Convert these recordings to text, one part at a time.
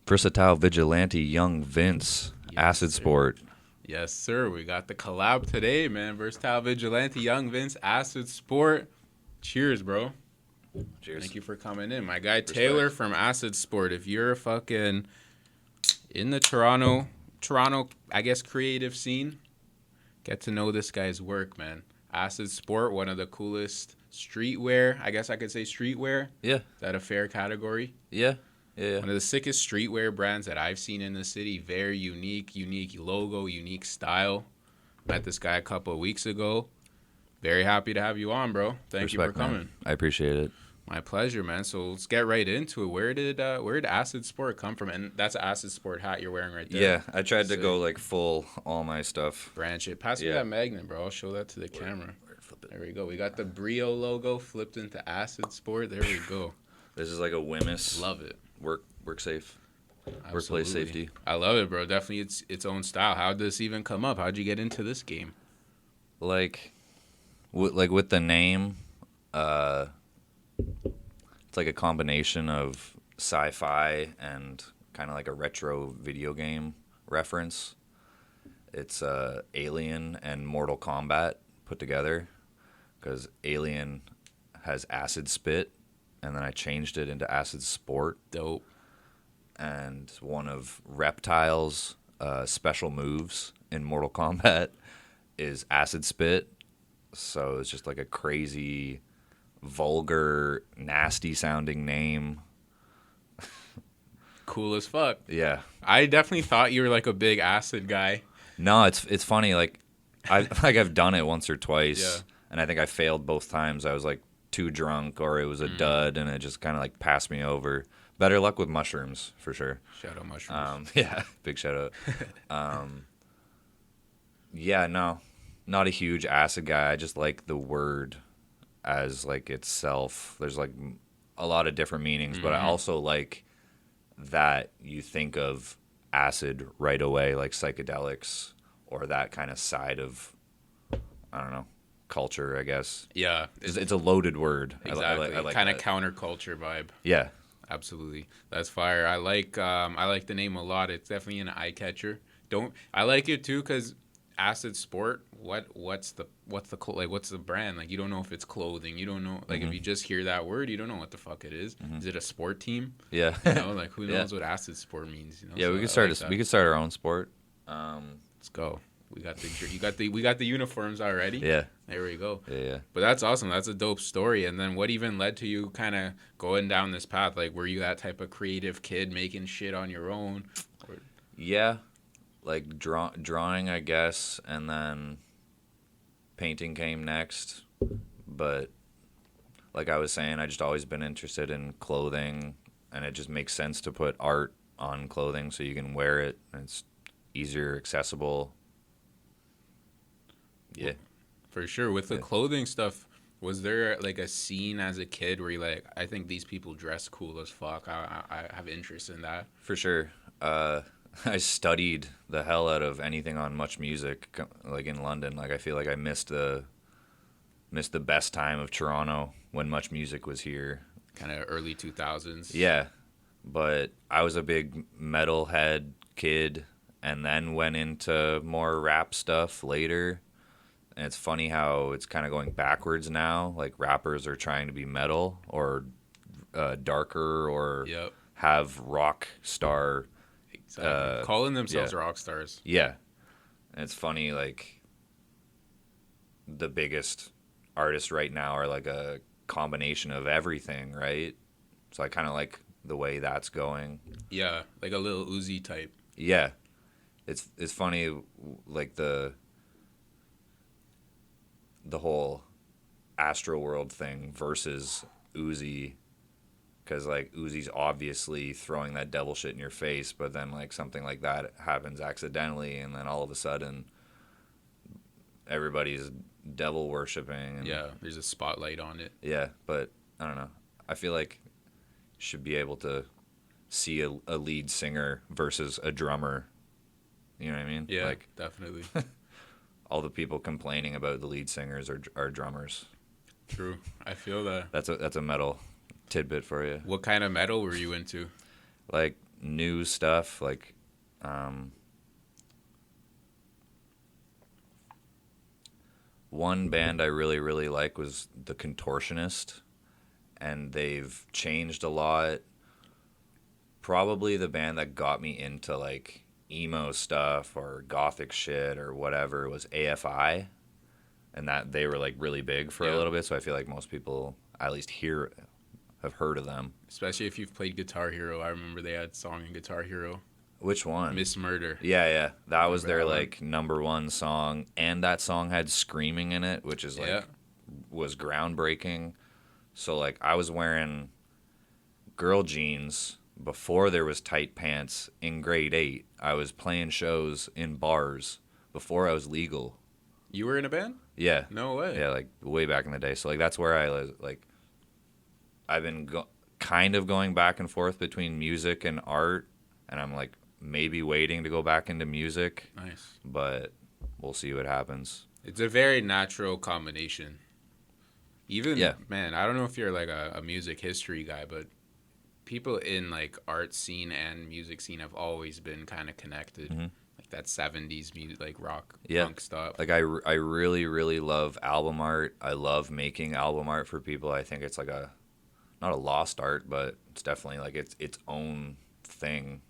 Versatile Vigilante, Young Vince, Yes, Acid sir. Sport. Yes, sir. We got the collab today, man. Versatile Vigilante, Young Vince, Acid Sport. Cheers, bro. Cheers. Thank you for coming in. My guy Respect. Taylor from Acid Sport. If you're fucking in the Toronto, I guess, creative scene, get to know this guy's work, man. Acid Sport, one of the coolest streetwear. I guess I could say streetwear. Yeah. Is that a fair category? Yeah. Yeah. One of the sickest streetwear brands that I've seen in the city. Very unique logo, unique style. Met this guy a couple of weeks ago. Very happy to have you on, bro. Thank you for Respect, man. coming. I appreciate it. My pleasure, man. So let's get right into it. Where did Acid Sport come from? And that's an Acid Sport hat you're wearing right there. Yeah, I tried to Sick. go like full all my stuff. Branch it. Pass me Yeah. that magnet, bro. I'll show that to the camera. There we go. We got the Brio logo flipped into Acid Sport. There we go. This is like a Wimmis Love it. work safe. Absolutely. Workplace safety. I love it, bro. Definitely its own style. How did this even come up? How'd you get into this game? Like with the name, it's like a combination of sci-fi and kind of like a retro video game reference. It's Alien and Mortal Kombat put together, because Alien has acid spit, and then I changed it into Acid Sport. Dope. And one of Reptile's special moves in Mortal Kombat is acid spit. So it's just like a crazy, vulgar, nasty sounding name. Cool as fuck. Yeah. I definitely thought you were like a big acid guy. No, it's funny. Like I've done it once or twice, Yeah. and I think I failed both times. I was like too drunk, or it was a dud, and it just kind of like passed me over. Better luck with mushrooms for sure. Shadow mushrooms. Yeah, big shout out. Yeah, no, not a huge acid guy. I just like the word as like itself. There's like a lot of different meanings, but I also like that you think of acid right away, like psychedelics or that kind of side of, I don't know, culture, I guess. Yeah. It's a loaded word. Exactly. I like kind of that. counterculture vibe. Yeah. Absolutely. That's fire. I like the name a lot. It's definitely an eye catcher. I like it too because Acid Sport. What's the brand? Like, you don't know if it's clothing. You don't know, like, if you just hear that word, you don't know what the fuck it is. Is it a sport team? Yeah. You know, like, who Yeah. knows what Acid Sport means? You know. Yeah, So we could I start like that. we could start our own sport. Let's go. We got the uniforms already. Yeah. There we go. Yeah. But that's awesome. That's a dope story. And then what even led to you kind of going down this path? Like, were you that type of creative kid making shit on your own? Or... Yeah, like drawing, I guess, and then painting came next. But like I was saying, I just always been interested in clothing, and it just makes sense to put art on clothing so you can wear it, and it's easier, accessible. Yeah. For sure. With the clothing stuff, was there like a scene as a kid where you're like, I think these people dress cool as fuck. I have interest in that. For sure. I studied the hell out of anything on Much Music, like in London. Like I feel like I missed the best time of Toronto when Much Music was here. Kind of early 2000s. Yeah, but I was a big metalhead kid, and then went into more rap stuff later. And it's funny how it's kind of going backwards now. Like, rappers are trying to be metal or darker, or Yep. have rock star. Exactly. Calling themselves rock stars. Yeah. And it's funny, like, the biggest artists right now are like a combination of everything, right? So I kind of like the way that's going. Yeah, like a little Uzi type. Yeah. It's funny, like the whole Astroworld thing versus Uzi, because like Uzi's obviously throwing that devil shit in your face, but then like something like that happens accidentally, and then all of a sudden everybody's devil worshipping. And, Yeah, there's a spotlight on it. yeah, but I don't know. I feel like you should be able to see a lead singer versus a drummer. You know what I mean? Yeah, Like, definitely. all the people complaining about the lead singers are drummers. True. I feel that. That's a metal tidbit for you. What kind of metal were you into? Like new stuff. Like, one band I really, really like was The Contortionist, and they've changed a lot. Probably the band that got me into like emo stuff or gothic shit or whatever was AFI, and that they were like really big for a little bit. So I feel like most people, at least here, have heard of them. Especially if you've played Guitar Hero. I remember they had a song in Guitar Hero. Which one? Miss Murder. Yeah, yeah. That was their that like number one song, and that song had screaming in it, which is like Yeah. was groundbreaking. So like I was wearing girl jeans before there was tight pants in grade 8. I was playing shows in bars before I was legal. You were in a band? Yeah. No way. Yeah, like way back in the day. So like that's where I was like I've been kind of going back and forth between music and art, and I'm like maybe waiting to go back into music. Nice. But we'll see what happens. It's a very natural combination. Even, Yeah. man, I don't know if you're like a music history guy, but people in like art scene and music scene have always been kind of connected. Mhm. Like that 70s music, like rock, Yeah. punk stuff. Like I really, really love album art. I love making album art for people. I think it's like not a lost art, but it's definitely like its own thing.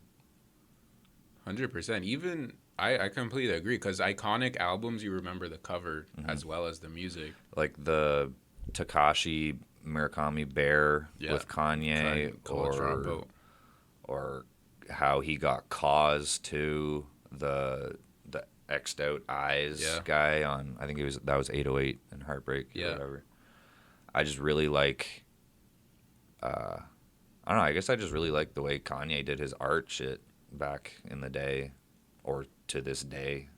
100%. Even, I completely agree, because iconic albums, you remember the cover as well as the music. Like the Takashi Murakami Bear with Kanye, College Dropout. or how he got Cause to the X'd out eyes guy on, I think that was 808 and Heartbreak or whatever. I just really like I don't know, I guess I just really like the way Kanye did his art shit back in the day, or to this day.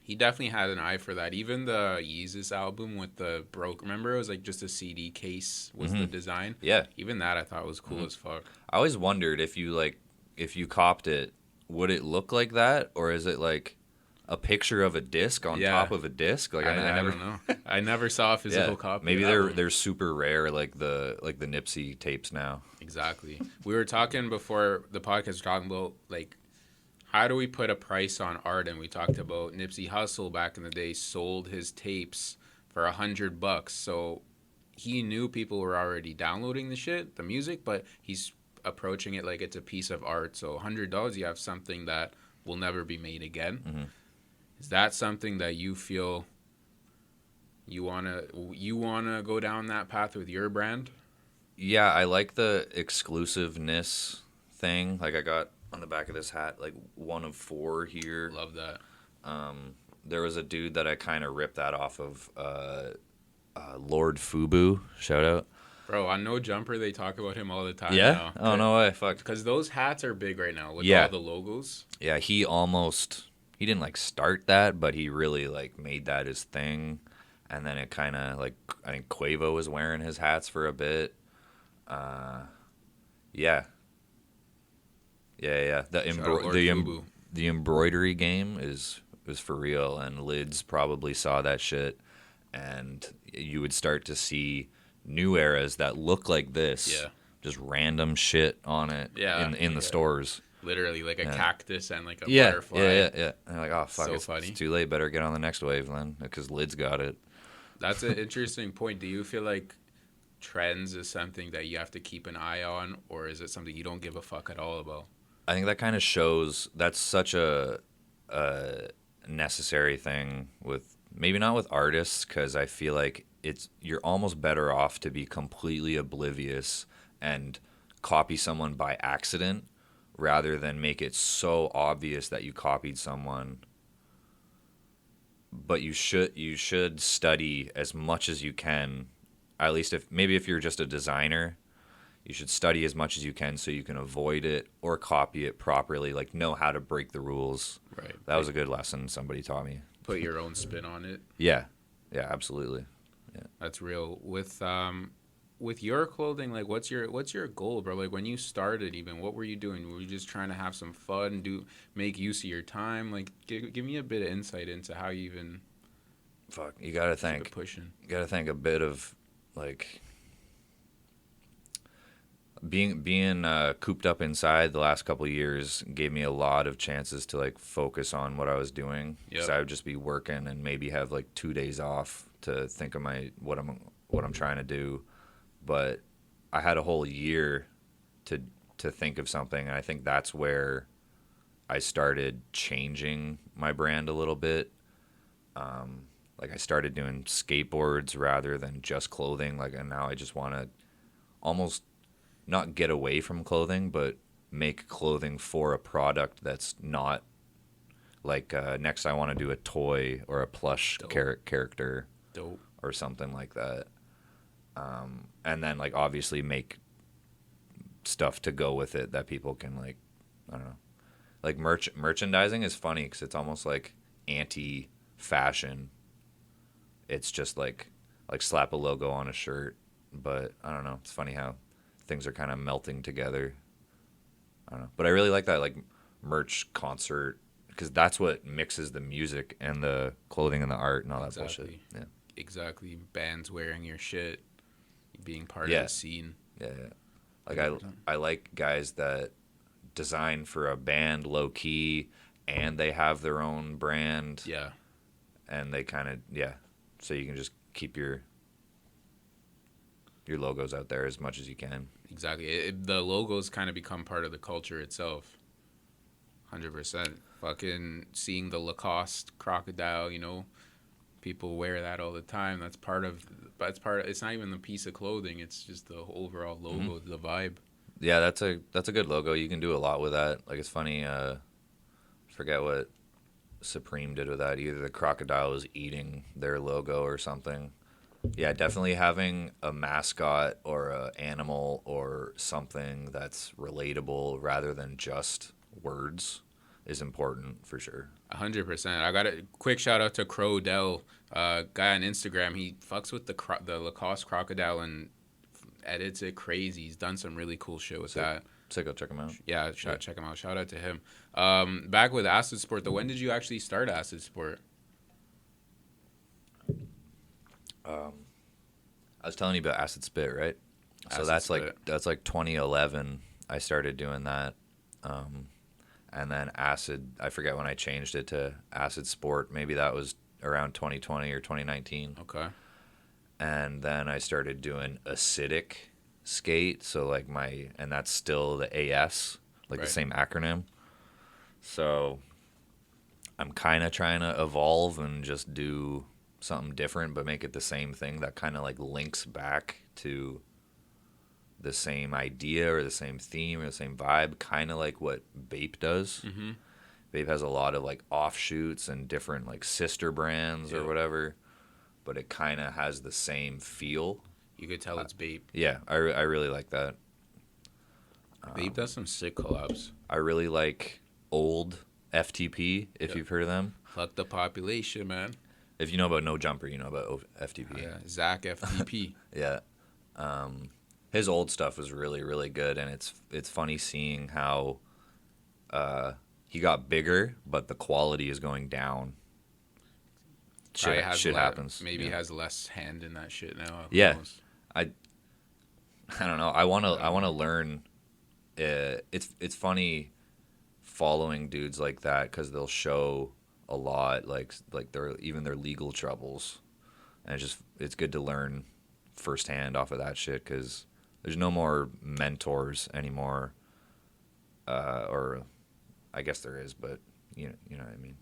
He definitely had an eye for that. Even the Yeezus album with the remember it was like just a CD case was the design? Yeah. Even that I thought was cool as fuck. I always wondered if you copped it, would it look like that, or is it like a picture of a disc on top of a disc? Like I don't know. I never saw a physical copy. Maybe they're super rare, like the Nipsey tapes now. Exactly. We were talking before the podcast. We were talking about like how do we put a price on art, and we talked about Nipsey Hussle back in the day sold his tapes for $100. So he knew people were already downloading the shit, the music, but he's approaching it like it's a piece of art. So $100, you have something that will never be made again. Mm-hmm. Is that something that you feel you wanna go down that path with your brand? Yeah, I like the exclusiveness thing. Like I got on the back of this hat like 1 of 4 here. Love that. There was a dude that I kind of ripped that off of, Lord Fubu. Shout out. Bro, on No Jumper, they talk about him all the time. Yeah? now. Oh, no way. Fuck. Because those hats are big right now with Yeah. all the logos. Yeah, he didn't like start that, but he really like made that his thing. And then it kind of like, I think Quavo was wearing his hats for a bit. Yeah. Yeah. The embroidery game is for real, and Lids probably saw that shit, and you would start to see new eras that look like this. Yeah. Just random shit on it in the stores. Literally, like a cactus and like a Yeah. butterfly. And I'm like, oh, fuck, So it's funny. too late. Better get on the next wave then, because Lids got it. That's an interesting point. Do you feel like trends is something that you have to keep an eye on, or is it something you don't give a fuck at all about? I think that kind of shows that's such a necessary thing with, maybe not with artists, because I feel like you're almost better off to be completely oblivious and copy someone by accident rather than make it so obvious that you copied someone. But you should study as much as you can, at least if you're just a designer. You should study as much as you can so you can avoid it or copy it properly, like know how to break the rules. Right. That was a good lesson somebody taught me. Put your own spin on it. Yeah, absolutely. Yeah. That's real. With your clothing, like what's your goal, bro? Like when you started, even what were you doing? Were you just trying to have some fun, make use of your time? Like give me a bit of insight into how you even. Fuck, you gotta keep it think. pushing. You gotta think a bit of like being cooped up inside the last couple of years gave me a lot of chances to like focus on what I was doing. Because Yep. I would just be working and maybe have like 2 days off to think of what I'm trying to do. But I had a whole year to to think of something, and I think that's where I started changing my brand a little bit. Like I started doing skateboards rather than just clothing. Like, and now I just want to almost not get away from clothing, but make clothing for a product that's not like next I want to do a toy or a plush Dope. character Dope. or something like that. And then like obviously make stuff to go with it that people can like, I don't know. Like merchandising is funny because it's almost like anti fashion. It's just like slap a logo on a shirt, but I don't know. It's funny how things are kind of melting together. I don't know, but I really like that like merch concert because that's what mixes the music and the clothing and the art and all that bullshit. Exactly. Yeah, Exactly. Bands wearing your shit, being part of yeah, the scene. yeah, yeah. Like 100%. I like guys that design for a band low key and they have their own brand Yeah. and they kind of yeah. So you can just keep your logos out there as much as you can. Exactly. The logos kind of become part of the culture itself. 100%. Fucking seeing the Lacoste crocodile, people wear that all the time. It's not even the piece of clothing, it's just the overall logo, Mm-hmm. the vibe. Yeah, that's a good logo. You can do a lot with that. Like it's funny. Forget what Supreme did with that. Either the crocodile was eating their logo or something. Yeah, definitely having a mascot or a animal or something that's relatable rather than just words is important for sure. 100%. I got a quick shout out to Crowdell, guy on Instagram. He fucks with the Lacoste crocodile and edits it crazy. He's done some really cool shit with Sick. that. Go check them out. Yeah, Yeah. check him out. Shout out to him. Back with Acid Sport, though, when did you actually start Acid Sport? I was telling you about Acid Spit, right? So Acid that's Spit. like 2011. I started doing that, and then Acid. I forget when I changed it to Acid Sport. Maybe that was around 2020 or 2019. Okay. And then I started doing Acidic Skate. So like and that's still the AS, like the Right. same acronym. So I'm kind of trying to evolve and just do something different, but make it the same thing that kind of like links back to the same idea or the same theme or the same vibe, kind of like what Bape does. Mm-hmm. Bape has a lot of like offshoots and different like sister brands or Yep. whatever, but it kind of has the same feel. You could tell it's Bape. Yeah, I really like that. Bape does some sick collabs. I really like old FTP, if Yep. you've heard of them. Fuck the population, man. If you know about No Jumper, you know about FTP. Yeah, Zach FTP. Yeah. His old stuff was really, really good, and it's funny seeing how he got bigger, but the quality is going down. Probably has Shit happens. Maybe Yeah. has less hand in that shit now. Who Yeah. knows? I don't know. I wanna learn. It's funny following dudes like that because they'll show a lot like their legal troubles, and it's good to learn firsthand off of that shit because there's no more mentors anymore, or I guess there is, but you know what I mean.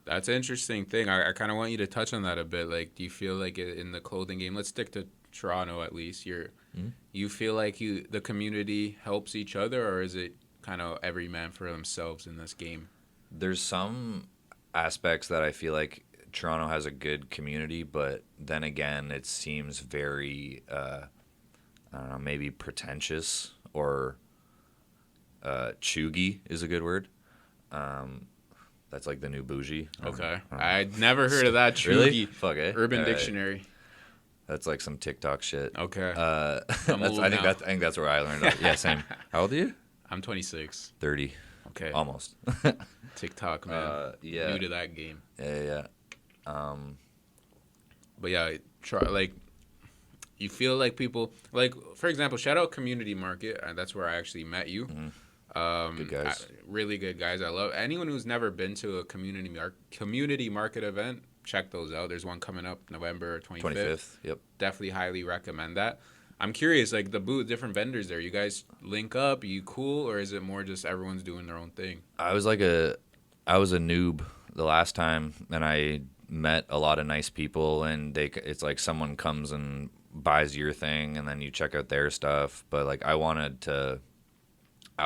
That's an interesting thing. I kind of want you to touch on that a bit. Like, do you feel like in the clothing game, let's stick to Toronto at least, Mhm. you feel like the community helps each other, or is it kind of every man for themselves in this game? There's some aspects that I feel like Toronto has a good community, but then again, it seems very I don't know, maybe pretentious or chuggy is a good word. That's like the new bougie. Okay. I don't know. I'd never heard of that. Really? Chugi. Fuck eh? Urban All right. Dictionary. That's like some TikTok shit. Okay. I'm That's, old I think now. I think that's where I learned it. Yeah, same. How old are you? I'm 26. 30, Okay. almost. TikTok, man. Yeah. New to that game. Yeah. But yeah, You feel like people like, for example, shout out Community Market. That's where I actually met you. Hmm. Good guys. Really good guys. I love anyone who's never been to a community market event. Check those out. There's one coming up November 25th. 25th. Yep. Definitely highly recommend that. I'm curious, like the booth, different vendors there. You guys link up? You cool, or is it more just everyone's doing their own thing? I was a noob the last time, and I met a lot of nice people, and it's like someone comes and buys your thing, and then you check out their stuff. But like I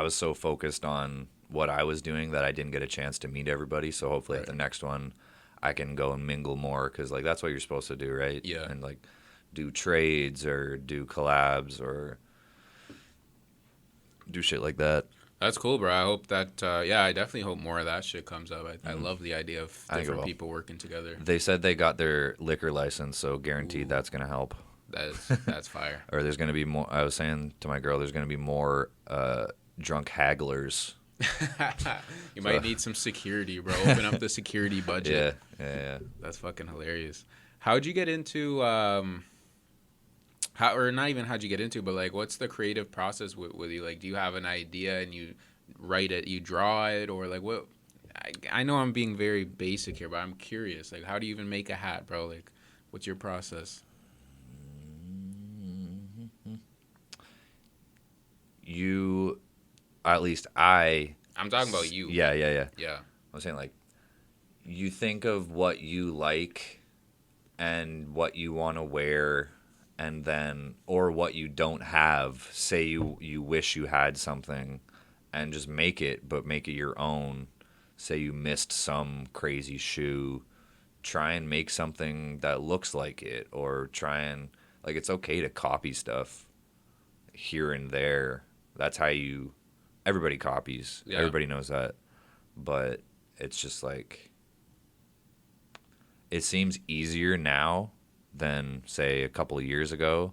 was so focused on what I was doing that I didn't get a chance to meet everybody. So hopefully at the next one, I can go and mingle more, because like that's what you're supposed to do, right? Yeah. And like do trades or do collabs or do shit like that. That's cool, bro. I hope that, yeah, I definitely hope more of that shit comes up. I Mhm. love the idea of I think it different will. people working together. They said they got their liquor license, so guaranteed Ooh. that's gonna help. That's fire. Or there's gonna be more. I was saying to my girl, there's gonna be more drunk hagglers. You might need some security, bro. Open up the security budget. Yeah. That's fucking hilarious. How'd you get into how, or not even how'd you get into, but like what's the creative process with you? Like, do you have an idea and you write it, you draw it, or like what? I know I'm being very basic here, but I'm curious. Like, how do you even make a hat, bro? Like, what's your process? You, at least I. I'm talking about you. Yeah. Yeah. I'm saying like, you think of what you like and what you want to wear, and then or what you don't have. Say you wish you had something, and just make it, but make it your own. Say you missed some crazy shoe, try and make something that looks like it, or try and like, it's okay to copy stuff here and there. That's how everybody copies. Yeah. Everybody knows that. But it's just like, it seems easier now than say a couple of years ago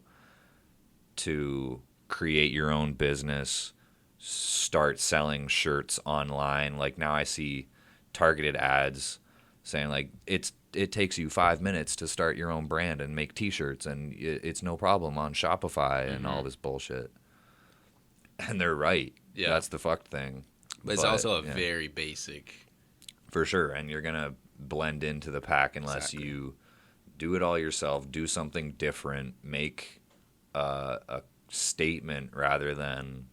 to create your own business, start selling shirts online. Like now I see targeted ads saying like it takes you 5 minutes to start your own brand and make t-shirts, and it's no problem on Shopify and all this bullshit. And they're right. Yeah. That's the fucked thing. But it's also yeah, very basic. for sure. And you're gonna blend into the pack unless Exactly. you do it all yourself, do something different, make a statement rather than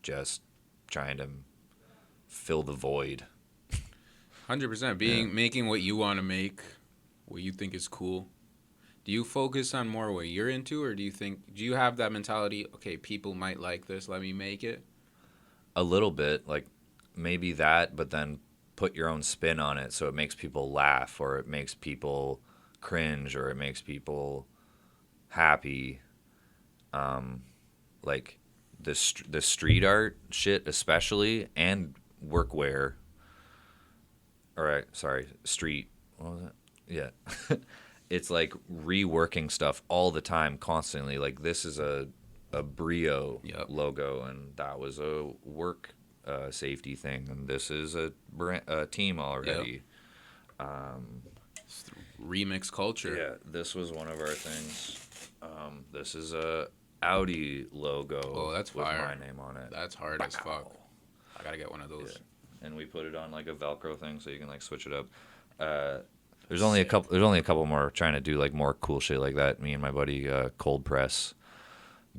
just trying to fill the void. 100%. Making what you want to make, what you think is cool. Do you focus on more what you're into, or do you have that mentality, okay, people might like this, let me make it? A little bit, like maybe that, but then put your own spin on it so it makes people laugh, or it makes people cringe, or it makes people happy. Like the street art shit especially, and workwear. All right, sorry, street. What was it? Yeah. It's like reworking stuff all the time, constantly. Like this is a Brio Yep. logo, and that was a work safety thing, and this is a team already. Remix culture. Yeah, this was one of our things. This is a Audi logo. Oh, that's with fire. my name on it. That's hard as fuck. I gotta get one of those. Yeah. And we put it on like a Velcro thing, so you can like switch it up. There's only a couple. There's only a couple more trying to do like more cool shit like that. Me and my buddy Cold Press.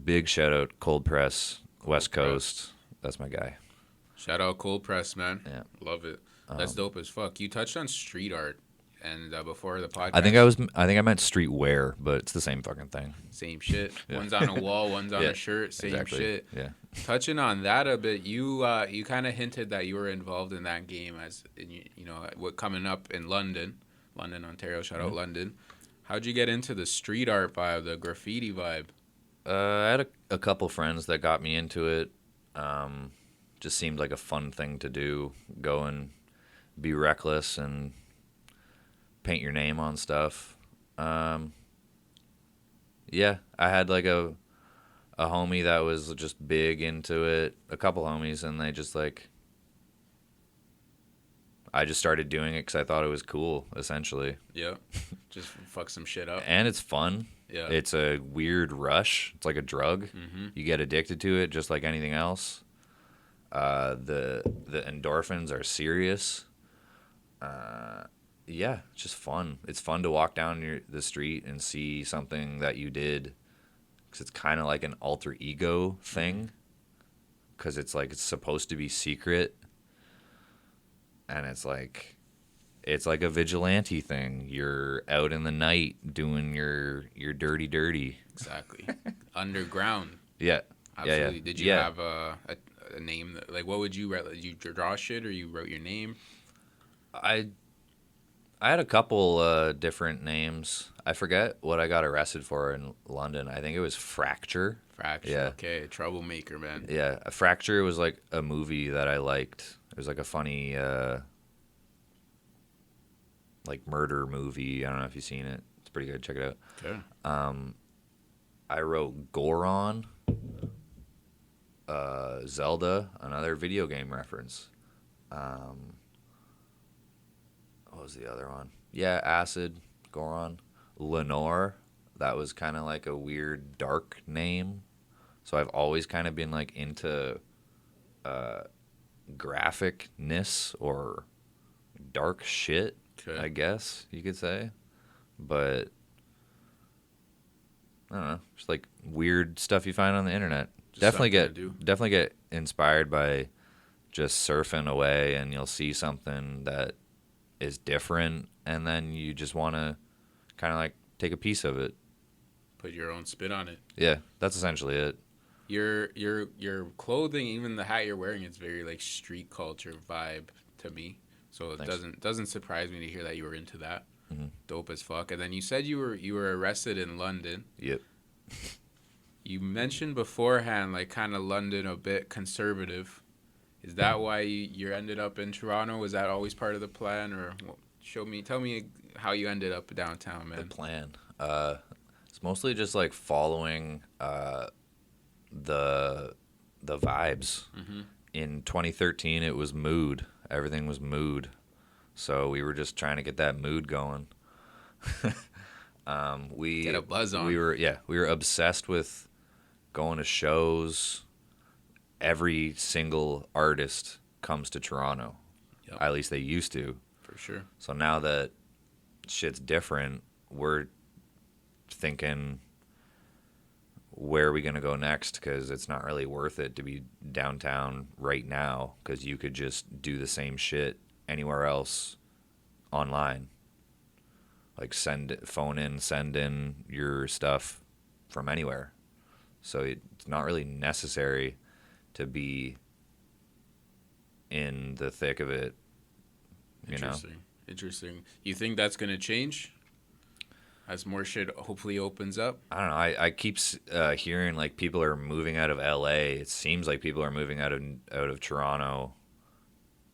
Big shout out Cold Press, West Coast. That's my guy. Shout out Cold Press, man. Yeah. Love it. That's dope as fuck. You touched on street art, and before the podcast, I think I meant streetwear, but it's the same fucking thing. same shit. Yeah. One's on a wall, one's on Yeah, a shirt, same exactly. shit. Yeah. Touching on that a bit, you kind of hinted that you were involved in that game as you know what coming up in London, Ontario. Shout out London. How'd you get into the street art vibe, the graffiti vibe? I had a couple friends that got me into it. Just seemed like a fun thing to do. Go and be reckless and paint your name on stuff. Yeah, I had like a homie that was just big into it. A couple homies, and they just like, I just started doing it because I thought it was cool, essentially. Yeah. Just fuck some shit up. And it's fun. Yeah. It's a weird rush. It's like a drug. Mm-hmm. You get addicted to it just like anything else. The endorphins are serious. Yeah, it's just fun. It's fun to walk down the street and see something that you did, because it's kind of like an alter ego thing, because it's like it's supposed to be secret, and it's like a vigilante thing. You're out in the night doing your dirty. Exactly. Underground. Yeah. Absolutely. Yeah. Did you have a name that, like, what would you write? Did you draw shit or you wrote your name? I had a couple different names. I forget what I got arrested for in London. I think it was Fracture. Fracture. Yeah. Okay. Troublemaker, man. Yeah, Fracture was like a movie that I liked. It was like a funny like murder movie. I don't know if you've seen it. It's pretty good. Check it out. Okay. I wrote Goron, Zelda, another video game reference. What was the other one? Yeah, Acid, Goron, Lenore. That was kind of like a weird dark name. So I've always kind of been like into graphicness or dark shit, Okay. I guess you could say. But I don't know, just like weird stuff you find on the internet. Just Definitely get inspired by just surfing away, and you'll see something that is different, and then you just want to kind of like take a piece of it. Put your own spin on it. Yeah, that's essentially it. Your clothing, even the hat you're wearing, it's very like street culture vibe to me. So it Thanks. doesn't surprise me to hear that you were into that. Mm-hmm. Dope as fuck. And then you said you were arrested in London. Yep. You mentioned beforehand like kind of London a bit conservative. Is that why you ended up in Toronto? Was that always part of the plan, or tell me how you ended up downtown, man? The plan. It's mostly just like following the vibes. Mm-hmm. In 2013, it was mood. Everything was mood. So we were just trying to get that mood going. We Get a buzz on. We were obsessed with going to shows. Every single artist comes to Toronto. Yep. At least they used to. For sure. So now that shit's different, we're thinking, where are we going to go next? Because it's not really worth it to be downtown right now, because you could just do the same shit anywhere else online. Like send in your stuff from anywhere. So it's not really necessary to be in the thick of it, you know? Interesting. You think that's going to change as more shit hopefully opens up? I don't know. I keep hearing like people are moving out of LA. It seems like people are moving out of Toronto.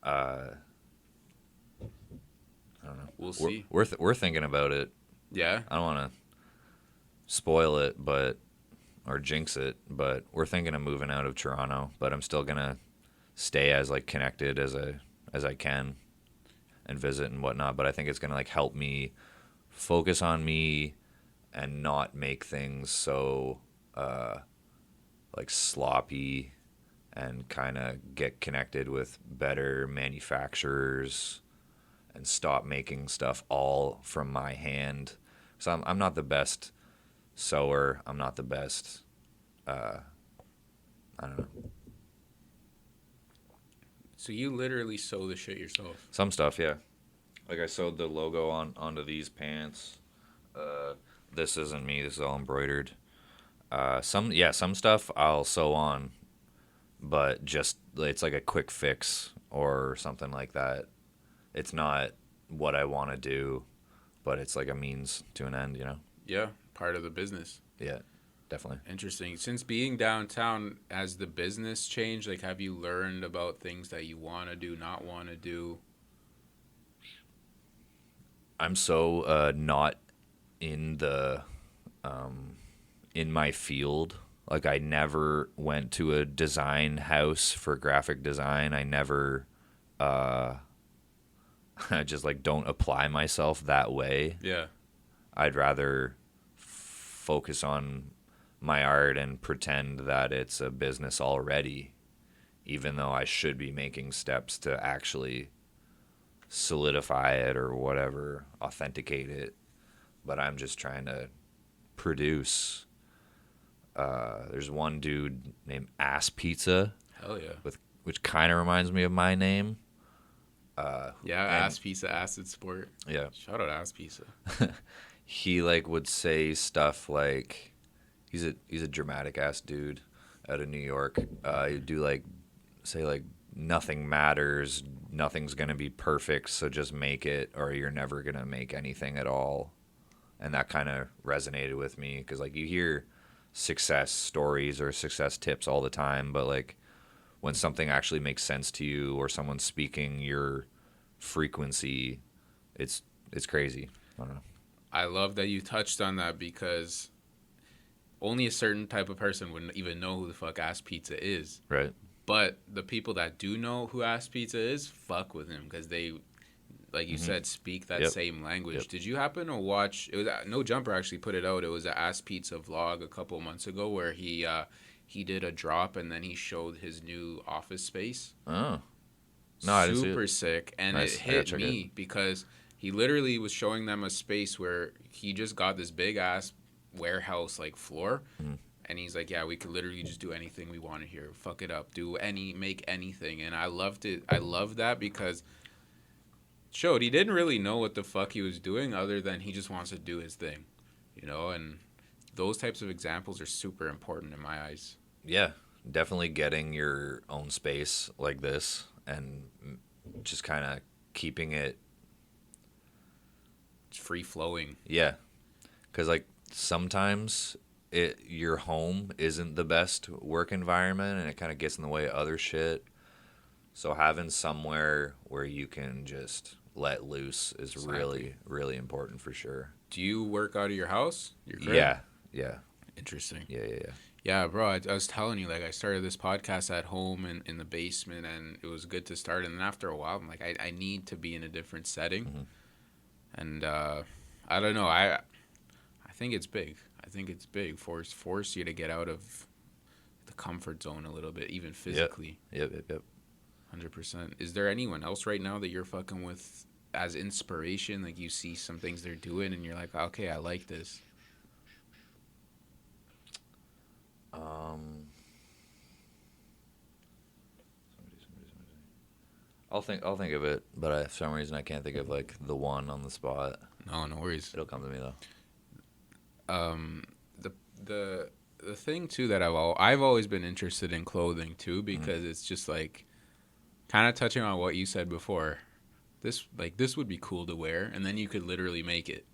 I don't know. We'll see. We're thinking about it. Yeah. I don't want to spoil it, or jinx it, but we're thinking of moving out of Toronto. But I'm still gonna stay as like connected as I can, and visit and whatnot. But I think it's gonna like help me focus on me and not make things so like sloppy, and kind of get connected with better manufacturers and stop making stuff all from my hand. So I'm not the best sewer. I'm not the best. I don't know. So you literally sew the shit yourself? Some stuff, yeah. Like I sewed the logo onto these pants. This isn't me. This is all embroidered. Some stuff I'll sew on, but just it's like a quick fix or something like that. It's not what I want to do, but it's like a means to an end, you know? Yeah, part of the business. Yeah, definitely. Interesting. Since being downtown, has the business changed? Like, have you learned about things that you want to do, not want to do? I'm so not in the in my field. Like, I never went to a design house for graphic design. I never I just like don't apply myself that way. Yeah. I'd rather focus on my art and pretend that it's a business already, even though I should be making steps to actually solidify it or whatever, authenticate it. But I'm just trying to produce. There's one dude named Ass Pizza, Hell yeah. which kind of reminds me of my name. Yeah, And Ass Pizza, Acid Sport. yeah, Shout out Ass Pizza. he like would say stuff like he's a dramatic ass dude out of New York. He'd do like say like nothing matters, nothing's gonna be perfect, so just make it, or you're never gonna make anything at all. And that kind of resonated with me because like you hear success stories or success tips all the time, but like when something actually makes sense to you or someone's speaking your frequency, it's crazy. I don't know. I love that you touched on that because only a certain type of person wouldn't even know who the fuck Ass Pizza is. Right. But the people that do know who Ass Pizza is, fuck with him because they, like you said, speak that Yep. same language. Yep. Did you happen to watch? It was No Jumper actually put it out. It was an Ass Pizza vlog a couple months ago where he did a drop and then he showed his new office space. Oh. No, I didn't see Super it. sick, and Nice. it I gotta hit check me because he literally was showing them a space where he just got this big ass warehouse like floor. Mhm. And he's like, yeah, we could literally just do anything we wanted here. Fuck it up. Make anything. And I loved it. I loved that because it showed he didn't really know what the fuck he was doing other than he just wants to do his thing. And those types of examples are super important in my eyes. Yeah, definitely getting your own space like this and just kind of keeping it. It's free flowing. Yeah, because like sometimes your home isn't the best work environment and it kind of gets in the way of other shit. So having somewhere where you can just let loose is really, really important for sure. Do you work out of your house? Your crib? Yeah, yeah, Interesting. yeah. Yeah, bro, I was telling you, like, I started this podcast at home in the basement, and it was good to start. And then after a while, I'm like, I need to be in a different setting. Mhm. And I don't know. I think it's big. I think it's big. Force you to get out of the comfort zone a little bit, even physically. Yep. 100%. Is there anyone else right now that you're fucking with as inspiration? Like, you see some things they're doing, and you're like, okay, I like this. I'll think of it, but for some reason I can't think of like the one on the spot. No worries. It'll come to me though. The thing too that I've always been interested in clothing too because it's just like kind of touching on what you said before. This would be cool to wear, and then you could literally make it.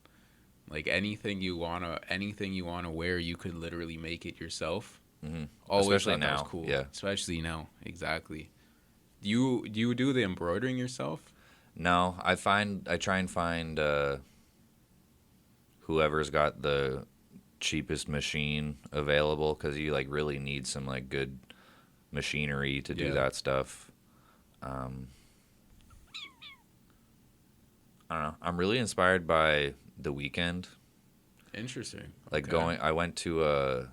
Like anything you wanna wear, you could literally make it yourself. Mm-hmm. Always Especially thought that now. was cool. Yeah. Especially now, exactly. Do you do the embroidering yourself? No, I try and find whoever's got the cheapest machine available because you like really need some like good machinery to do that stuff. I don't know. I'm really inspired by The Weeknd. Interesting. Like Okay. I went to a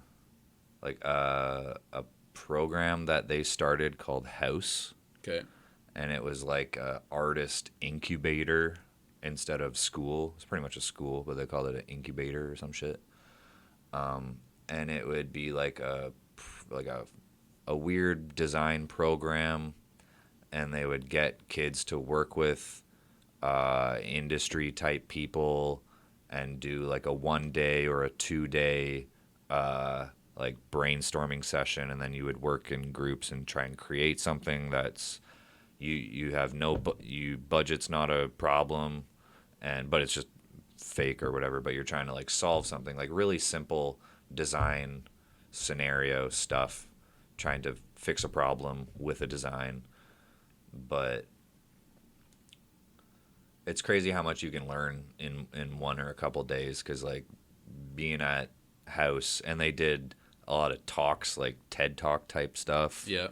program that they started called House, Okay. and it was like a artist incubator instead of school. It's pretty much a school, but they called it an incubator or some shit. And it would be like a weird design program, and they would get kids to work with industry type people and do like a 1 day or a 2 day like brainstorming session, and then you would work in groups and try and create something that's you have you budget's not a problem, but it's just fake or whatever, but you're trying to like solve something like really simple design scenario stuff, trying to fix a problem with a design. But it's crazy how much you can learn in one or a couple days, because like being at House, and they did a lot of talks, like TED Talk type stuff. Yeah.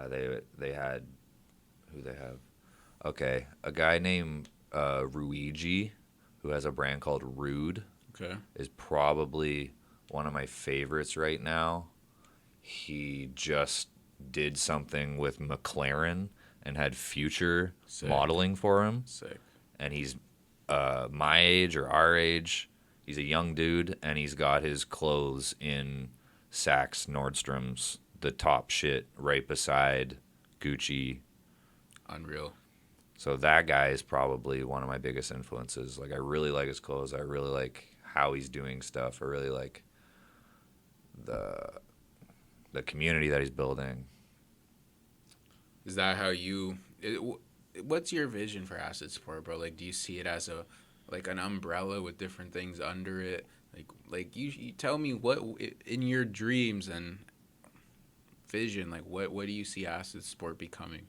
They had who they have Okay, a guy named Ruigi, who has a brand called Rude, Okay. is probably one of my favorites right now. He just did something with McLaren and had Future Sick. modeling for him, Sick. and he's my age or our age. He's a young dude, and he's got his clothes in Saks, Nordstrom's, the top shit, right beside Gucci. Unreal. So that guy is probably one of my biggest influences. Like, I really like his clothes. I really like how he's doing stuff. I really like the the community that he's building. Is that how you? What's your vision for acid sport, bro? Like, do you see it as a like an umbrella with different things under it? Like you tell me what in your dreams and vision, like what do you see acid sport becoming?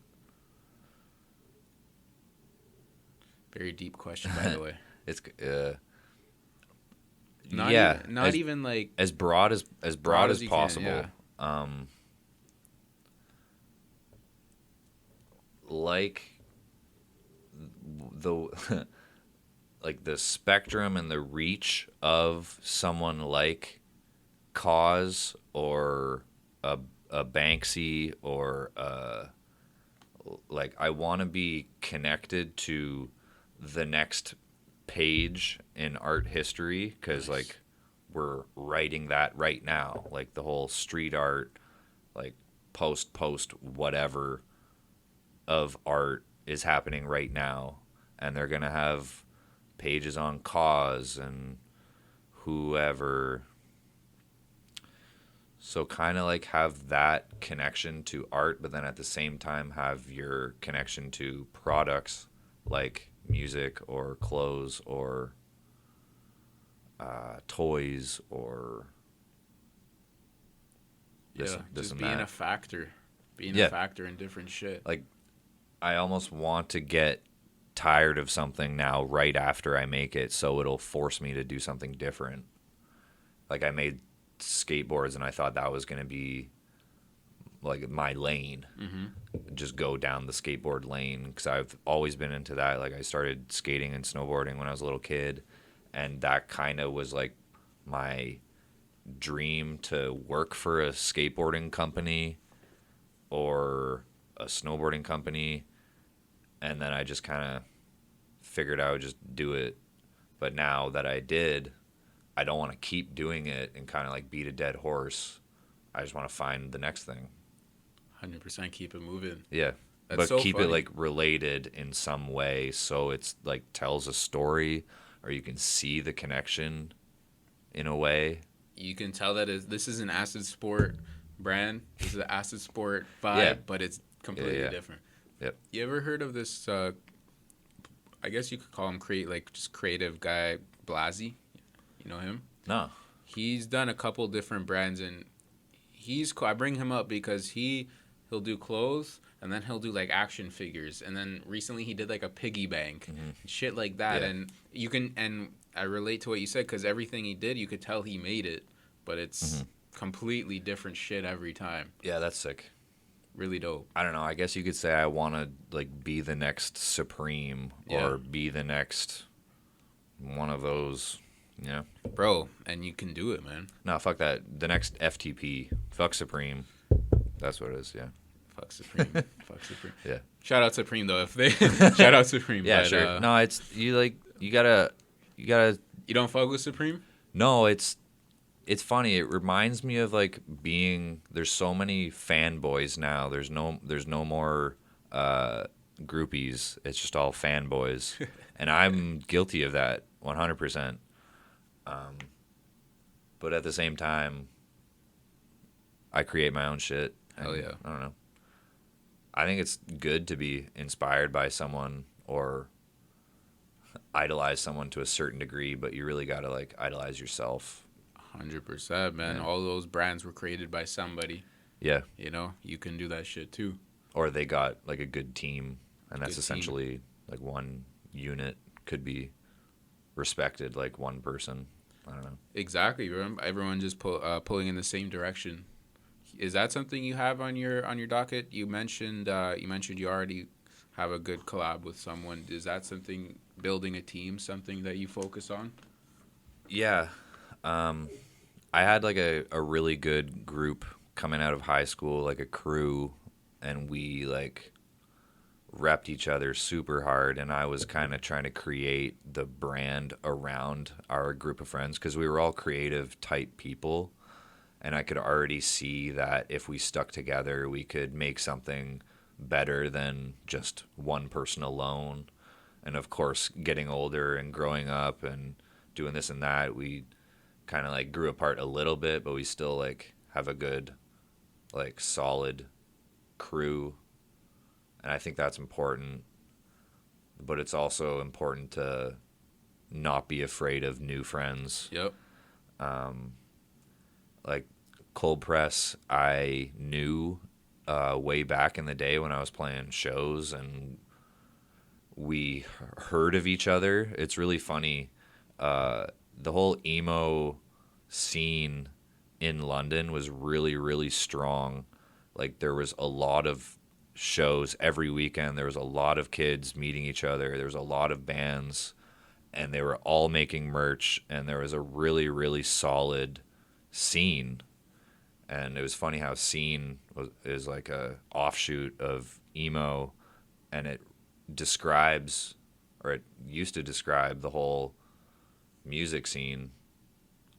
Very deep question, by the way. It's Not yeah, even not even like as broad as broad broad as as you can. possible. Yeah. Like the like the spectrum and the reach of someone like Cause or a Banksy or like I want to be connected to the next page in art history because Nice. like we're writing that right now, like the whole street art, like post whatever of art is happening right now, and they're gonna have pages on Cause and whoever. So kind of like have that connection to art, but then at the same time have your connection to products like music or clothes or toys or Yeah, this just and being that. a factor, being a Yeah, factor in different shit. like I almost want to get tired of something now right after I make it, so it'll force me to do something different. Like I made skateboards and I thought that was going to be like my lane, Mm-hmm. just go down the skateboard lane because I've always been into that. Like I started skating and snowboarding when I was a little kid, and that kind of was like my dream to work for a skateboarding company or a snowboarding company, and then I just kind of figured I would just do it. But now that I did, I don't want to keep doing it and kind of like beat a dead horse. I just want to find the next thing. 100% keep it moving. Yeah. That's But so keep it funny. like related in some way so it's like tells a story or you can see the connection in a way. You can tell that this is an acid sport brand. This is an acid sport Yeah. vibe, but it's completely Yeah. different. Yep. You ever heard of this? I guess you could call him just creative guy Blasey. You know him? No. He's done a couple different brands, and he's cool. I bring him up because he'll do clothes, and then he'll do like action figures, and then recently he did like a piggy bank, shit like that. Yeah. And you can and I relate to what you said because everything he did, you could tell he made it, but it's completely different shit every time. Yeah, that's sick. Really dope. I don't know. I guess you could say I want to like be the next Supreme Yeah. or be the next one of those. Yeah. Bro, and you can do it, man. No, fuck that. The next FTP. Fuck Supreme. That's what it is. Yeah. Fuck Supreme. Fuck Supreme. Yeah. Shout out Supreme though. If they shout out Supreme. Yeah, but, sure. No, it's you like you gotta. You don't fuck with Supreme? No, it's funny. It reminds me of like being. There's so many fanboys now. There's no more groupies. It's just all fanboys, and I'm guilty of that 100%. But at the same time, I create my own shit. Hell yeah. I don't know. I think it's good to be inspired by someone or idolize someone to a certain degree, but you really gotta like idolize yourself. 100%, man. Yeah. All those brands were created by somebody. Yeah. You know, you can do that shit too. Or they got like a good team, and that's Good team. essentially like one unit could be respected like one person. I don't know. Exactly. Everyone just pulling in the same direction. Is that something you have on your docket? You mentioned you already have a good collab with someone. Is that something, building a team, something that you focus on? Yeah. I had like a really good group coming out of high school, like a crew, and we like repped each other super hard. And I was kind of trying to create the brand around our group of friends because we were all creative type people. And I could already see that if we stuck together, we could make something better than just one person alone. And of course, getting older and growing up and doing this and that, we kind of like grew apart a little bit, but we still like have a good, like solid crew. And I think that's important. But it's also important to not be afraid of new friends. Yep. Like Cold Press, I knew way back in the day when I was playing shows and we heard of each other. It's really funny. The whole emo scene in London was really, really strong. Like there was a lot of shows every weekend. There was a lot of kids meeting each other. There was a lot of bands, and they were all making merch. And there was a really, really solid scene. And it was funny how scene is like a offshoot of emo, and it describes, or it used to describe the whole music scene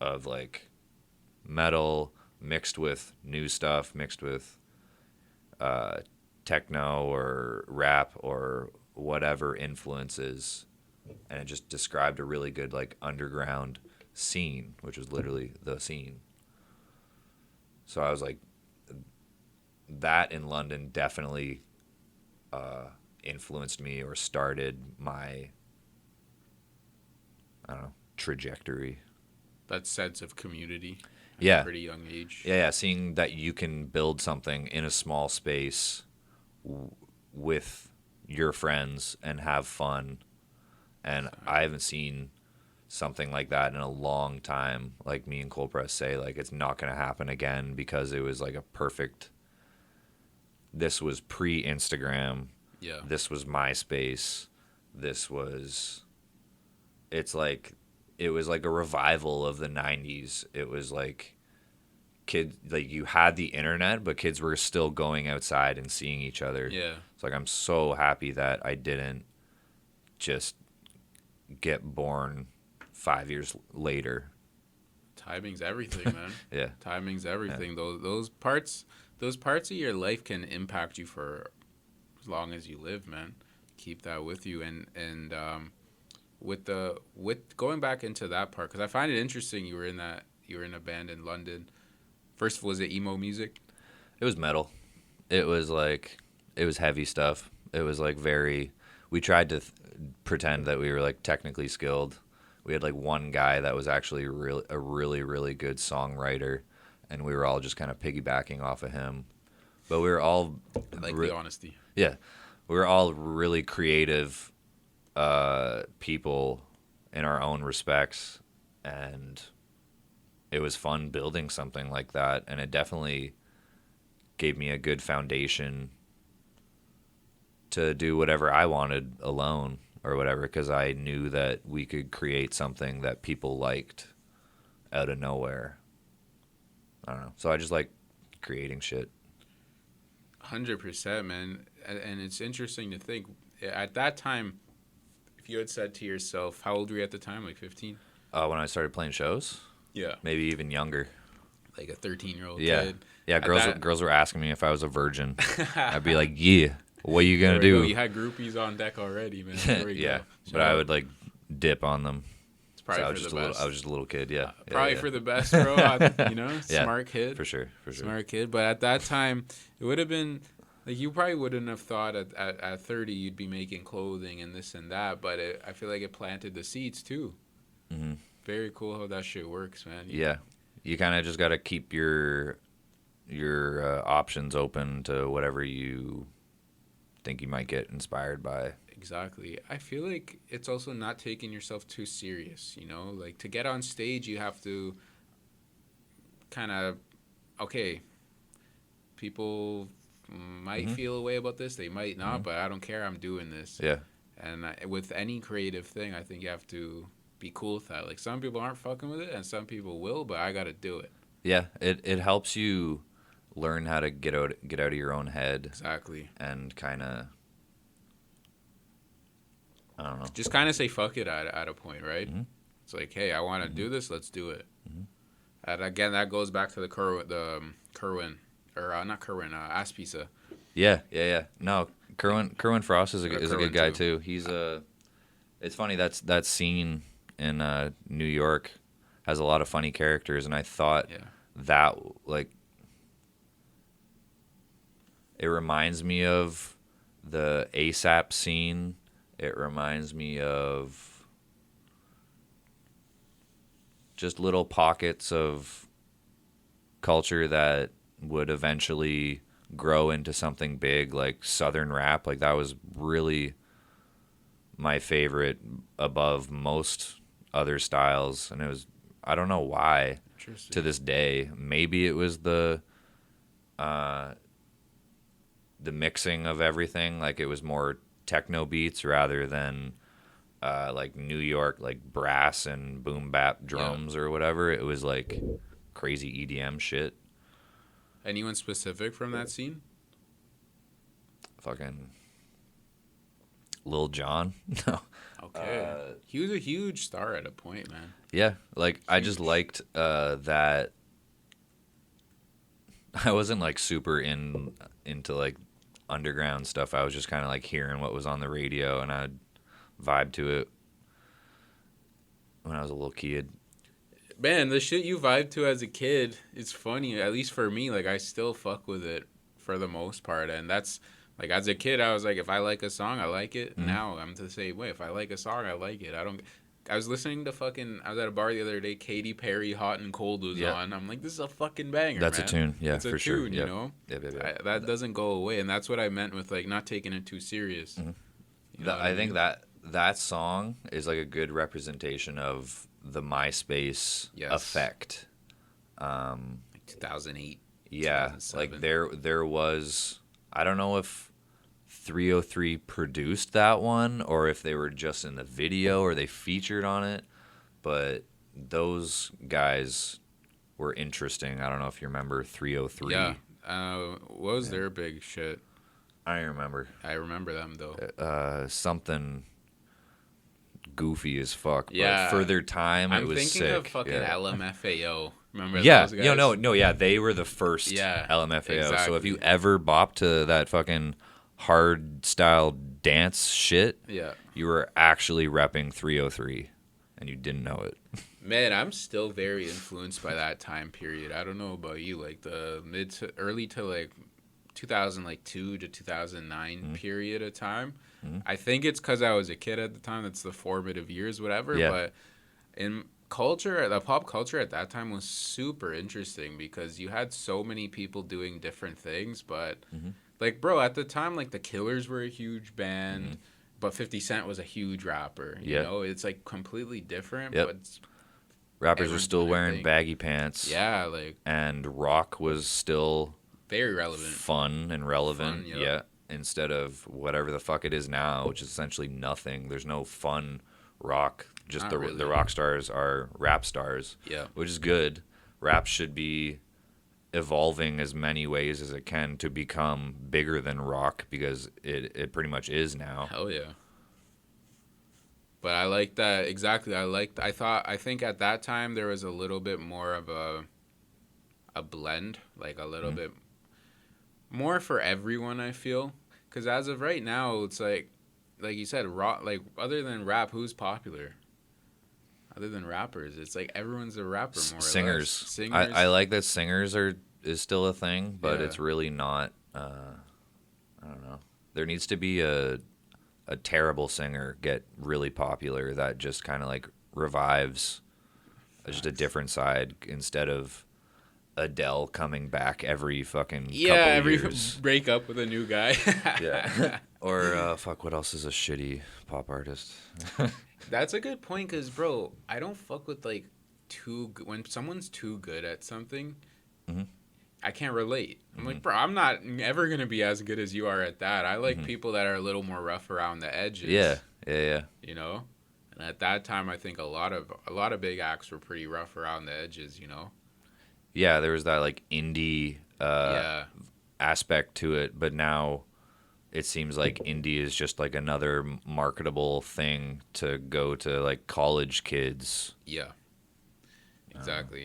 of like metal mixed with new stuff, mixed with techno or rap or whatever influences, and it just described a really good like underground scene, which was literally the scene. So I was like, that in London definitely influenced me or started my, I don't know, trajectory. That sense of community at a Yeah. pretty young age. Yeah, seeing that you can build something in a small space with your friends and have fun. And I haven't seen something like that in a long time. Like me and Cold Press say, like it's not going to happen again because it was like a perfect. This was pre-Instagram. Yeah. This was MySpace. This was. It's like it was like a revival of the 90s. It was like kids, like you had the internet, but kids were still going outside and seeing each other. Yeah. It's like I'm so happy that I didn't just get born 5 years later. Timing's everything, man. Yeah. Timing's everything. Those parts of your life can impact you for as long as you live, man. Keep that with you, and with going back into that part, because I find it interesting. You were in a band in London. First, was it emo music? It was metal. It was like it was heavy stuff. It was like very. We tried to pretend that we were like technically skilled. We had like one guy that was actually a really really good songwriter, and we were all just kind of piggybacking off of him. But we were all I like the honesty. yeah, we were all really creative people in our own respects, and it was fun building something like that, and it definitely gave me a good foundation to do whatever I wanted alone or whatever, because I knew that we could create something that people liked out of nowhere. I don't know. So I just like creating shit. 100%, man. And it's interesting to think at that time, if you had said to yourself, how old were you at the time? Like 15? When I started playing shows, Yeah. maybe even younger. Like a 13-year-old Yeah, kid. yeah. At Girls were asking me if I was a virgin. I'd be like, yeah. What are you gonna do? You had groupies on deck already, man. There we Yeah, go. but I would like dip on them. It's probably I was for just the a little. best. I was just a little kid. Yeah, Probably yeah. for the best, bro. You know, Yeah, smart kid. For sure. Smart kid. But at that time, it would have been like you probably wouldn't have thought at 30 you'd be making clothing and this and that. But I feel like it planted the seeds too. Mm-hmm. Very cool how that shit works, man. Yeah, you kind of just got to keep your options open to whatever you think you might get inspired by. Exactly. I feel like it's also not taking yourself too serious, you know? Like, to get on stage, you have to kind of, okay, people might feel a way about this, they might not, but I don't care. I'm doing this. Yeah. And with any creative thing, I think you have to be cool with that. Like, some people aren't fucking with it, and some people will, but I got to do it. Yeah, it helps you learn how to get out of your own head. Exactly. And kind of, I don't know. Just kind of say fuck it at a point, right? Mm-hmm. It's like, hey, I want to do this. Let's do it. Mm-hmm. And again, that goes back to the Kerwin, or not Kerwin, Aspisa. Yeah. No, Kerwin Frost is a good guy too. He's it's funny that scene in New York has a lot of funny characters, and I thought that like it reminds me of the ASAP scene. It reminds me of just little pockets of culture that would eventually grow into something big, like Southern rap. Like, that was really my favorite above most other styles, and it was, I don't know why, to this day. Maybe it was the mixing of everything. Like, it was more techno beats rather than like New York, like brass and boom bap drums or whatever. It was like crazy EDM shit. Anyone specific from that scene? Fucking Lil Jon. No. Okay. He was a huge star at a point, man. Yeah, like huge. I just liked that. I wasn't like super into like underground stuff. I was just kind of like hearing what was on the radio, and I'd vibe to it when I was a little kid. Man, the shit you vibe to as a kid, it's funny. At least for me, like, I still fuck with it for the most part. And that's, like, as a kid, I was like, if I like a song, I like it. Mm-hmm. Now I'm the same way. If I like a song, I like it. I was listening to I was at a bar the other day, Katy Perry, Hot and Cold was on. I'm like, this is a fucking banger, That's man. a tune, yeah, it's a for tune, sure. You know? Yep. That doesn't go away. And that's what I meant with, like, not taking it too serious. Mm-hmm. You know I think that song is, like, a good representation of the MySpace effect. Like 2008. Yeah, like there was, I don't know if 303 produced that one or if they were just in the video or they featured on it, but those guys were interesting. I don't know if you remember 303. Yeah. What was their big shit? I don't remember. I remember them though. Something goofy as fuck. Yeah. But for their time, it was sick. I'm thinking of fucking LMFAO. Remember those guys? Yeah, they were the first LMFAO. Exactly. So if you ever bopped to that fucking hard style dance shit, you were actually repping 303 and you didn't know it. Man, I'm still very influenced by that time period. I don't know about you, like the early to like 2002 to 2009 period of time. Mm-hmm. I think it's because I was a kid at the time. That's the formative years, whatever. Yeah. But in culture, the pop culture at that time was super interesting because you had so many people doing different things. But, like, bro, at the time, like, the Killers were a huge band, but 50 Cent was a huge rapper. You know? It's, like, completely different. But rappers were still wearing baggy pants. Yeah, like. And rock was still very relevant. Fun and relevant. Yeah. Instead of whatever the fuck it is now, which is essentially nothing. There's no fun rock. Just the rock stars are rap stars, which is good. Rap should be evolving as many ways as it can to become bigger than rock because it pretty much is now. Hell yeah. But I like that. Exactly. I think at that time there was a little bit more of a blend, like a little bit more for everyone, I feel. Because as of right now, it's like you said, rock. Like, other than rap, who's popular? Other than rappers, it's like everyone's a rapper more or less. Singers. I like that singers is still a thing, but it's really not. I don't know. There needs to be a terrible singer get really popular that just kind of like revives just a different side instead of Adele coming back every fucking couple years. Break up with a new guy. Or what else is a shitty pop artist? That's a good point because, bro, I don't fuck with like when someone's too good at something. I can't relate. I'm like, bro, I'm not ever gonna be as good as you are at that. I like people that are a little more rough around the Yeah, edges. yeah. You know, and at that time, I think a lot of big acts were pretty rough around the edges. You know. Yeah, there was that like indie Yeah. aspect to it, but now it seems like indie is just like another marketable thing to go to like college kids. Yeah. Exactly.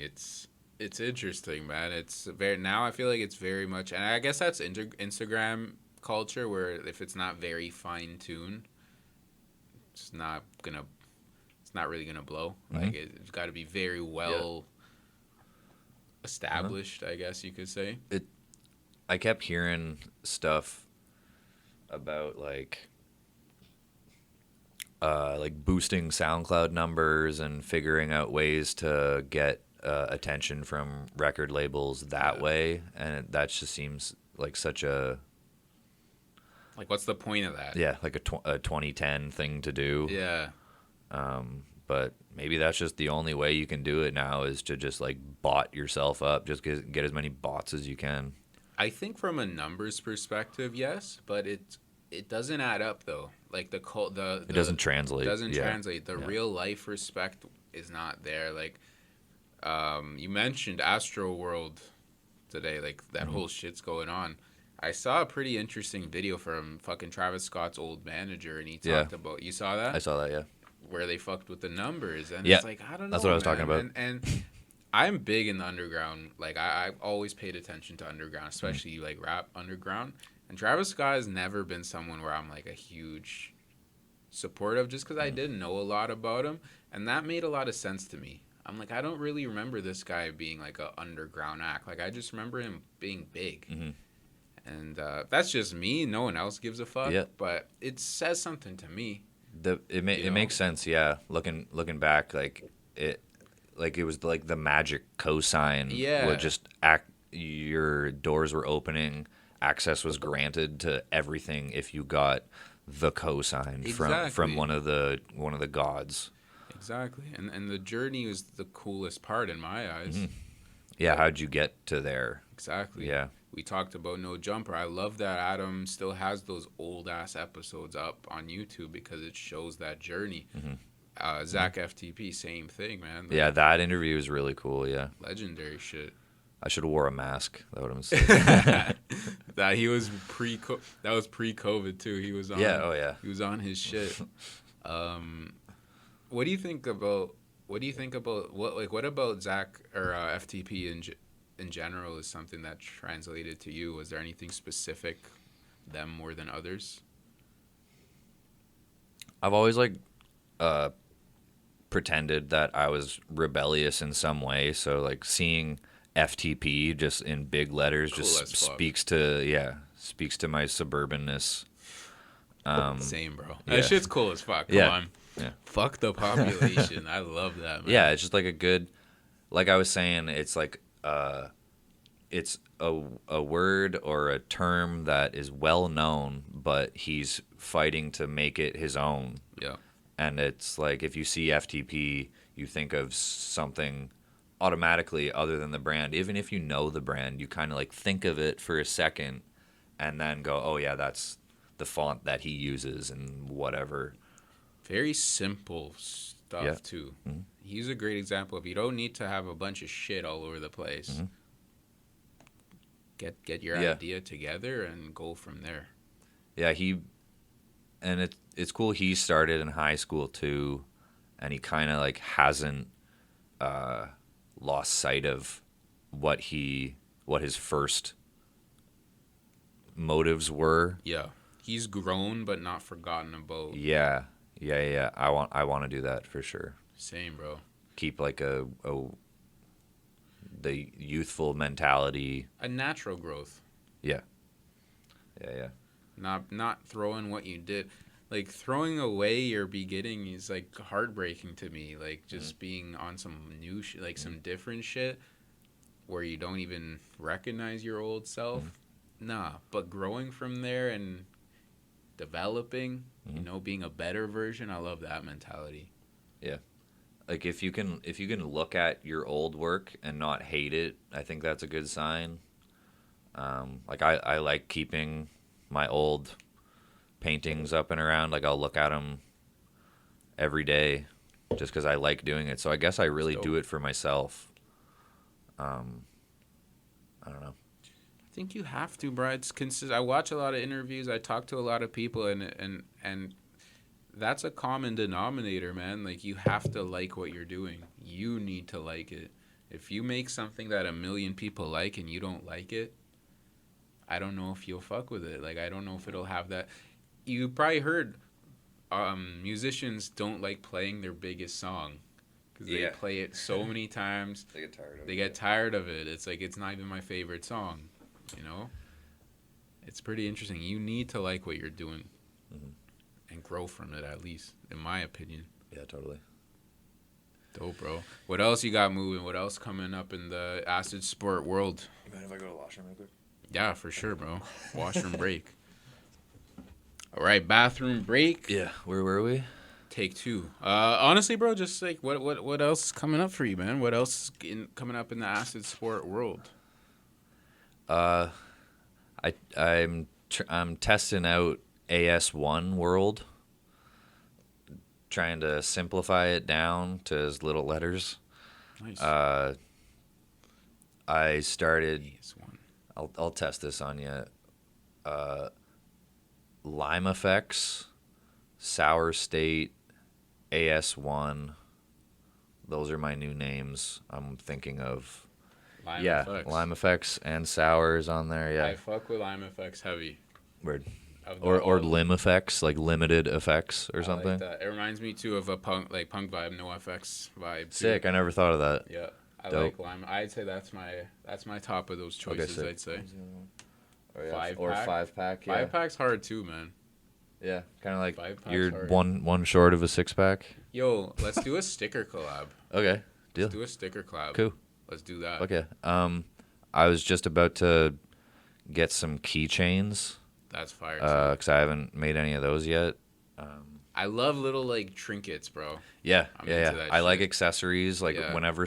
It's interesting, man. It's very now. I feel like it's very much, and I guess that's Instagram culture where if it's not very fine tuned, it's not gonna. It's not really gonna blow. Mm-hmm. Like it's got to be very Yeah. well established, I guess you could say. I kept hearing stuff about like boosting SoundCloud numbers and figuring out ways to get attention from record labels that Yeah. way, and that just seems like such a Like, what's the point of that? like a 2010 thing to do. Yeah. But maybe that's just the only way you can do it now is to just like bot yourself up, just get as many bots as you can. I think from a numbers perspective, yes, but it doesn't add up though. Like It doesn't translate. doesn't Yeah. translate. The Yeah. real life respect is not there. Like you mentioned Astro World today, like that whole shit's going on. I saw a pretty interesting video from fucking Travis Scott's old manager, and he Yeah. talked about. You saw that? I saw that. Yeah. Where they fucked with the numbers, and Yeah. it's like I don't know. That's what I was talking man. about. And I'm big in the underground. Like I've always paid attention to underground, especially like rap underground. And Travis Scott has never been someone where I'm like a huge support of, just because I didn't know a lot about him, and that made a lot of sense to me. I'm like, I don't really remember this guy being like a underground act. Like I just remember him being big. Mm-hmm. And that's just me. No one else gives a fuck. Yeah. But it says something to me. It You know? makes sense. Yeah. Looking back, it was like the magic cosign. Yeah. Would just act. Your doors were opening. Access was granted to everything if you got the cosign Exactly. from one of the gods. Exactly. And the journey was the coolest part in my eyes. Mm-hmm. Yeah. How'd you get to there? Exactly. Yeah. We talked about No Jumper. I love that Adam still has those old ass episodes up on YouTube because it shows that journey. Zach FTP, same thing, man. Yeah. That interview is really cool. Yeah. Legendary shit. I should have wore a mask. That would have been sick. That he was that was pre-COVID too. He was on. Yeah. Oh yeah. He was on his shit. What do you think about? What about Zach or FTP in general is something that translated to you? Was there anything specific, them more than others? I've always pretended that I was rebellious in some way. So like seeing FTP just in big letters Cool just as fuck. speaks to my suburbanness. Same, bro. yeah. That shit's cool as fuck. Come Yeah. on. Yeah. Fuck the population. I love that, man. Yeah, it's just like a good, like I was saying, it's like it's a word or a term that is well known, but he's fighting to make it his own. Yeah. And it's like if you see FTP, you think of something automatically other than the brand. Even if you know the brand, you kind of like think of it for a second and then go, oh yeah, that's the font that he uses and whatever. Very simple stuff, Yeah. too. Mm-hmm. He's a great example of you don't need to have a bunch of shit all over the place. Mm-hmm. Get your Yeah. idea together and go from there. Yeah, and it's cool he started in high school too, and he kind of like hasn't lost sight of what his first motives were. Yeah. He's grown but not forgotten about. Yeah. I want to do that for sure. Same, bro. Keep like the youthful mentality. A natural growth. Yeah. Not throwing what you did. Like throwing away your beginning is like heartbreaking to me. Like just being on some new shit, like some different shit where you don't even recognize your old self. Nah, but growing from there and developing, being a better version, I love that mentality. Yeah. Like if you can look at your old work and not hate it, I think that's a good sign. Like I like keeping my old paintings up and around. Like I'll look at them every day just because I like doing it. So I guess I It's really do dope. it for myself. I don't know. I think you have to, bro. It's I watch a lot of interviews. I talk to a lot of people, and that's a common denominator, man. Like you have to like what you're doing. You need to like it. If you make something that a million people like and you don't like it, I don't know if you'll fuck with it. Like I don't know if it'll have that. You probably heard musicians don't like playing their biggest song because they Yeah. play it so many times. They get tired of They get tired of it. It's like it's not even my favorite song. You know, it's pretty interesting. You need to like what you're doing and grow from it, at least, in my opinion. Yeah, totally. Dope, bro. What else you got moving? What else coming up in the acid sport world? You mind if I go to the washroom real quick? Yeah, for sure, bro. Washroom break. All right, bathroom break. Yeah. Where were we? Take two. Honestly, bro, just like what else is coming up for you, man? What else is coming up in the acid sport world? I'm testing out AS1 World, trying to simplify it down to as little letters. Nice. I started. Yes, one. I'll test this on you. Lime Effects, Sour State, AS1. Those are my new names I'm thinking of. Lime yeah, Effects. Lime Effects and Sours on there. Yeah, I fuck with Lime Effects heavy. weird. Of the Or all- Lim Effects, like limited effects or I something. like that. It reminds me too of a punk vibe, no FX vibe. Too. Sick. I never thought of that. Yeah, I Dope. like Lime. I'd say that's my top of those choices. sick. I'd say Or, Five or pack? 5-pack. Yeah, 5-pack's hard too, man. yeah. Kind of like 5-pack's you're hard. one short of a 6-pack. Yo, let's do a sticker collab. Okay, deal. Let's do a sticker collab. Cool. Let's do that. Okay. I was just about to get some keychains That's fire. because I haven't made any of those yet. I love little like trinkets, bro. Yeah, I'm yeah. into that I like shit. accessories. Like Yeah. whenever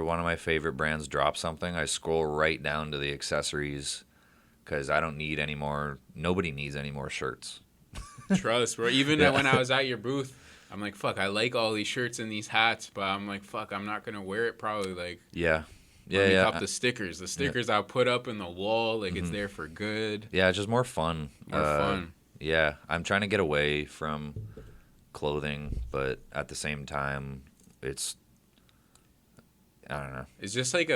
one of my favorite brands drops something, I scroll right down to the accessories because I don't need any more. Nobody needs any more shirts. Trust, bro. Even Yeah. when I was at your booth, I'm like, fuck, I like all these shirts and these hats, but I'm like, fuck, I'm not gonna wear it probably. Like, Yeah, let me yeah. cop the stickers. The stickers I'll put up in the wall, like Mm-hmm. it's there for good. Yeah, it's just more fun. More fun. Yeah, I'm trying to get away from clothing, but at the same time, it's I don't know. It's just like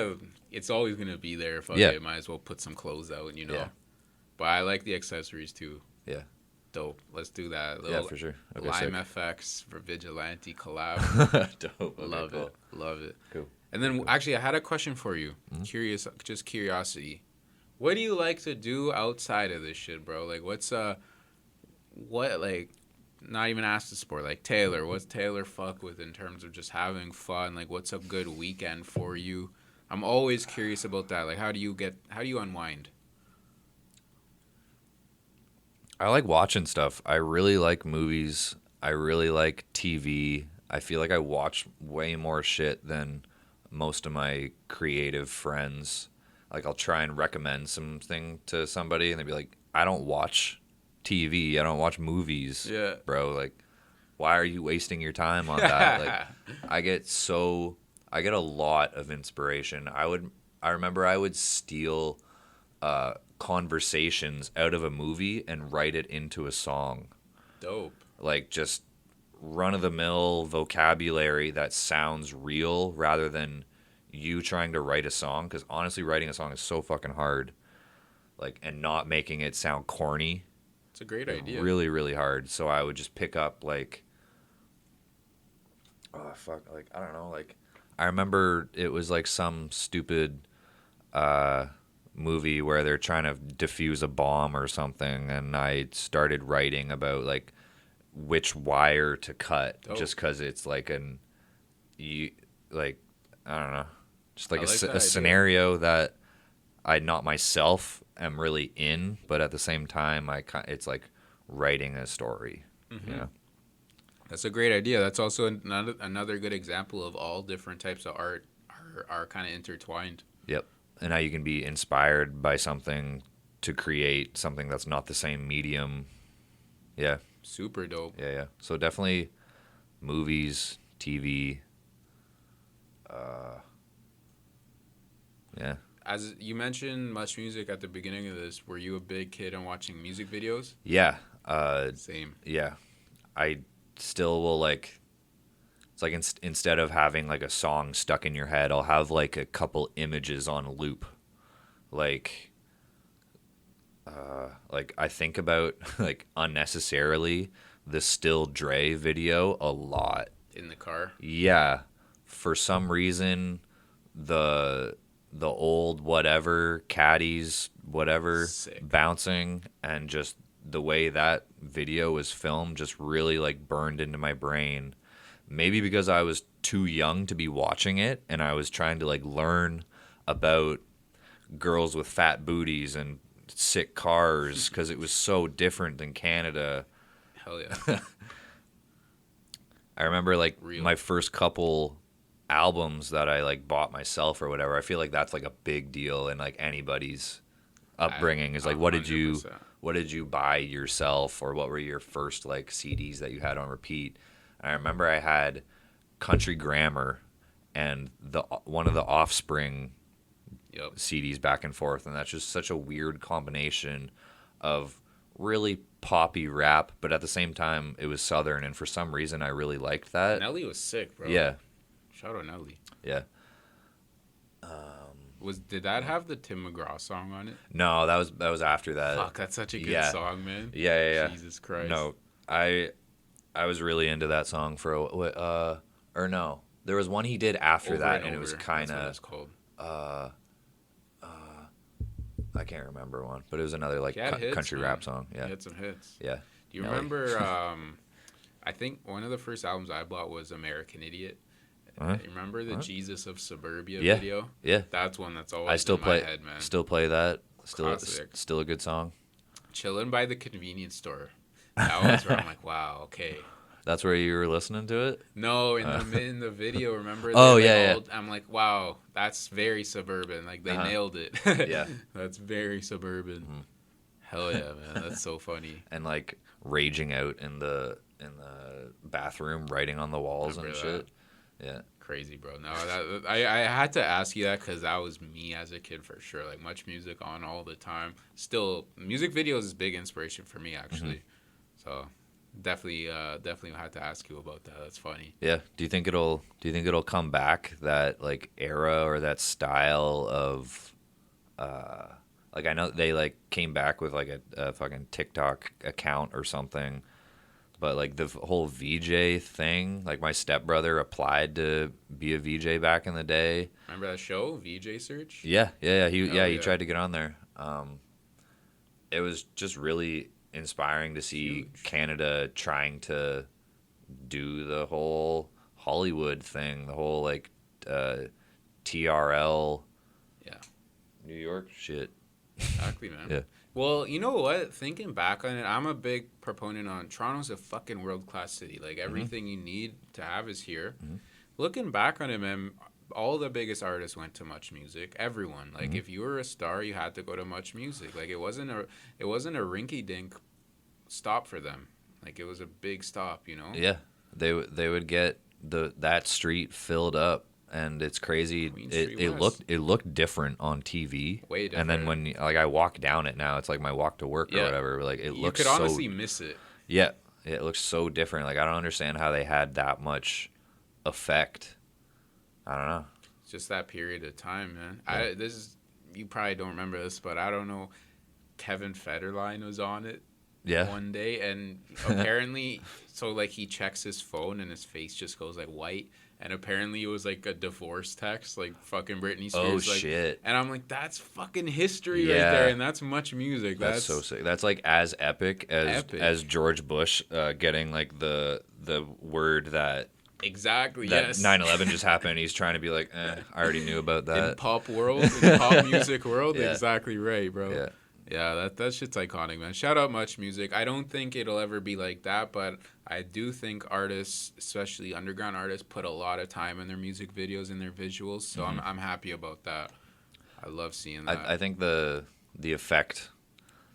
it's always gonna be there. Fuck Yeah. it, might as well put some clothes out, you know. Yeah. But I like the accessories too. Yeah. Dope. Let's do that. Yeah, for sure. Okay, Lime sick. FX for Vigilante collab. Dope. Okay, Love cool. it. Love it. Cool. And then actually, I had a question for you. Mm-hmm. Just curiosity. What do you like to do outside of this shit, bro? Like, not even ask the sport. Like Taylor, what's Taylor fuck with in terms of just having fun? Like, what's a good weekend for you? I'm always curious about that. Like, how do you unwind? I like watching stuff. I really like movies. I really like TV. I feel like I watch way more shit than most of my creative friends. Like I'll try and recommend something to somebody and they'd be like, I don't watch TV. I don't watch movies. Yeah. Bro, like why are you wasting your time on that? Like I get a lot of inspiration. I remember I would steal conversations out of a movie and write it into a song. Dope. Like just run-of-the-mill vocabulary that sounds real rather than you trying to write a song, because honestly writing a song is so fucking hard, like, and not making it sound corny. It's a great idea. Really, really hard. So I would just pick up like I don't know, like I remember it was like some stupid movie where they're trying to defuse a bomb or something, and I started writing about like which wire to cut. Dope. Just because it's like I don't know, just like I like that a idea. scenario that I not myself am really in, but at the same time it's like writing a story. Mm-hmm. You know? That's a great idea. That's also another good example of all different types of art are kind of intertwined. Yep. and how you can be inspired by something to create something that's not the same medium. Yeah, Super dope. yeah. So definitely movies, TV. Yeah, As you mentioned Much Music at the beginning of this, were you a big kid on watching music videos? yeah, Same. yeah. I still will like. It's like instead of having like a song stuck in your head, I'll have like a couple images on loop. Like, like I think about like unnecessarily the Still Dre video a lot. In the car? Yeah, for some reason, the old whatever caddies whatever Sick. bouncing and just the way that video was filmed just really like burned into my brain. Maybe because I was too young to be watching it and I was trying to like learn about girls with fat booties and sick cars because it was so different than Canada. Hell yeah. I remember like Real. my first couple albums that I like bought myself or whatever. I feel like that's like a big deal in like anybody's upbringing is like what did you 100%. buy yourself or what were your first like CDs that you had on repeat? And I remember I had Country Grammar and the one of the Offspring Yep. CDs back and forth, and that's just such a weird combination of really poppy rap, but at the same time it was southern, and for some reason I really liked that. Nelly was sick, bro. Yeah, Shout out Nelly. yeah. Did that have the Tim McGraw song on it? No, that was after that. Fuck, that's such a good yeah. song, man. Yeah. Jesus Christ. No, I was really into that song for or no, there was one he did after Over that, and and it was Over. kind That's what of it's called. I can't remember one, but it was another like He had hits, country man. rap song. Yeah, He had some hits. yeah. Do you Nelly. remember? I think one of the first albums I bought was American Idiot. Uh-huh. You remember the Uh-huh. Jesus of Suburbia Yeah. video? Yeah, That's one that's always I still in play my head, man. still play that. Classic. Still a good song. Chilling by the convenience store. That was where I'm like, wow, okay. That's where you were listening to it. No, in the video, remember? Oh, They're, yeah. I'm like, wow, that's very suburban. Like they Uh-huh. nailed it. Yeah. That's very suburban. Mhm. Hell yeah, man. That's so funny. And like raging out in the bathroom, writing on the walls and Remember shit. Yeah. Crazy, bro. No, I had to ask you that because that was me as a kid for sure. Like Much Music on all the time. Still, music videos is big inspiration for me actually. So definitely had to ask you about that. That's funny. Yeah. Do you think it'll come back, that like era or that style of like I know they like came back with like a fucking TikTok account or something, but like the whole VJ thing, like my stepbrother applied to be a VJ back in the day. Remember that show, VJ Search? Yeah. He Hell he yeah. tried to get on there. It was just really inspiring to see Huge. Canada trying to do the whole Hollywood thing, the whole like TRL Yeah. New York shit. Exactly, man. Yeah. Well, you know what? Thinking back on it, I'm a big proponent on Toronto's a fucking world-class city. Like, everything you need to have is here. Mhm. Looking back on it, man, all the biggest artists went to Much Music. Everyone. Like, if you were a star, you had to go to Much Music. Like, it wasn't a rinky-dink stop for them. Like, it was a big stop, you know? Yeah, they would get that street filled up, and it's crazy. Queen It Street it West. looked different on TV. Way And then different. when like I walk down it now, it's like my walk to work or Yeah. whatever. Like it You looks could so honestly miss it. yeah, it looks so different. Like I don't understand how they had that much effect. I don't know. It's just that period of time, man. Yeah. You probably don't remember this, but I don't know. Kevin Federline was on it Yeah. one day, and apparently, so like he checks his phone and his face just goes like white, and apparently it was like a divorce text, like fucking Britney Oh Spears. Like, shit. and I'm like, that's fucking history right Yeah. there, and that's Much Music. That's so sick. That's like as epic Epic. as George Bush getting like the word that exactly that yes. 9/11 just happened. He's trying to be like, I already knew about in that. pop world, in pop music world, Yeah. exactly right, bro. Yeah. Yeah, that shit's iconic, man. Shout out Much Music. I don't think it'll ever be like that, but I do think artists, especially underground artists, put a lot of time in their music videos and their visuals. So I'm happy about that. I love seeing that. I think the effect,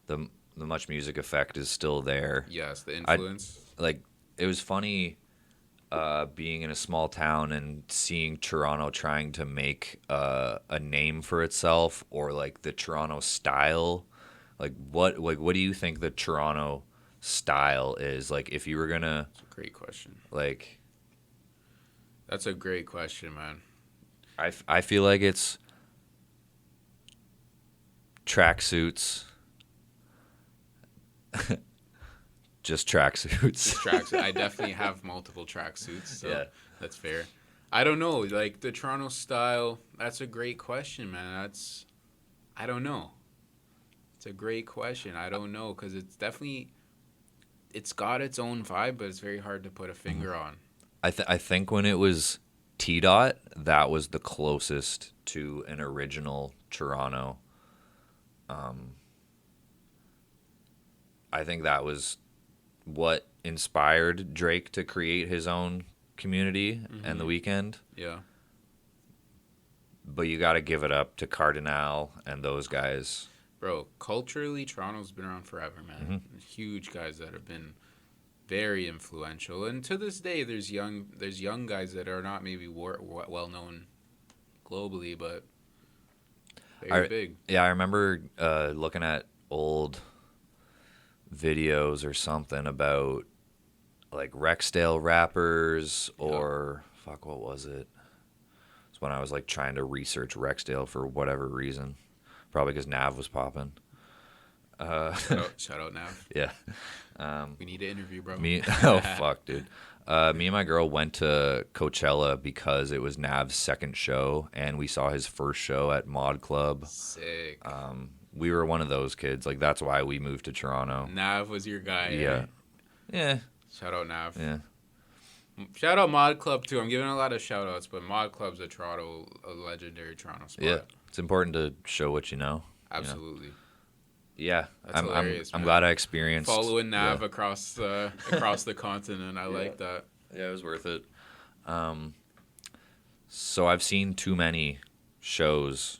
the the Much Music effect is still there. Yes, the I influence. like it was funny being in a small town and seeing Toronto trying to make a name for itself, or like the Toronto style. What do you think the Toronto style is? Like if you were gonna It's a great question. like That's a great question, man. I feel like it's tracksuits, just tracksuits. Just tracks. I definitely have multiple tracksuits, so Yeah. that's fair. I don't know, like the Toronto style. That's a great question, man. I don't know. It's a great question. I don't know because it's got its own vibe, but it's very hard to put a finger on. I think when it was T Dot, that was the closest to an original Toronto. I think that was what inspired Drake to create his own community and the Weekend. Yeah, But you got to give it up to Cardinal and those guys. bro. Culturally, Toronto's been around forever, man. Huge guys that have been very influential, and to this day, there's young guys that are not maybe well known globally, but very big. Yeah, I remember looking at old videos or something about like Rexdale rappers or fuck, what was it? It's when I was like trying to research Rexdale for whatever reason, probably because Nav was popping. Shout out Nav. Yeah. We need to interview, bro. Oh fuck, dude. Me and my girl went to Coachella because it was Nav's second show, and we saw his first show at Mod Club. Sick. We were one of those kids. Like that's why we moved to Toronto. Nav was your guy. Yeah. Yeah. Shout out Nav. Yeah. Shout out Mod Club too. I'm giving a lot of shout outs, but Mod Club's a legendary Toronto spot. Yeah. It's important to show what you know. Absolutely. You know? Yeah. That's hilarious, I'm man. glad I experienced Following Nav across the continent. I like that. Yeah, it was worth it. So I've seen too many shows,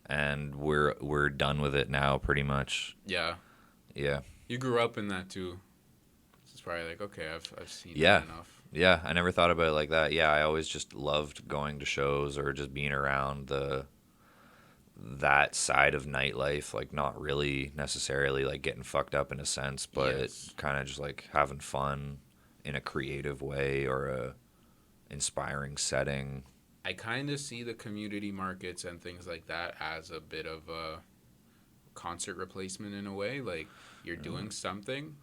and we're done with it now, pretty much. Yeah. Yeah. You grew up in that too. It's probably like, okay, I've seen Yeah. that enough. Yeah, I never thought about it like that. Yeah, I always just loved going to shows or just being around that side of nightlife, like not really necessarily like getting fucked up in a sense, but Yes. kind of just like having fun in a creative way or a inspiring setting. I kind of see the community markets and things like that as a bit of a concert replacement in a way. Like you're doing something.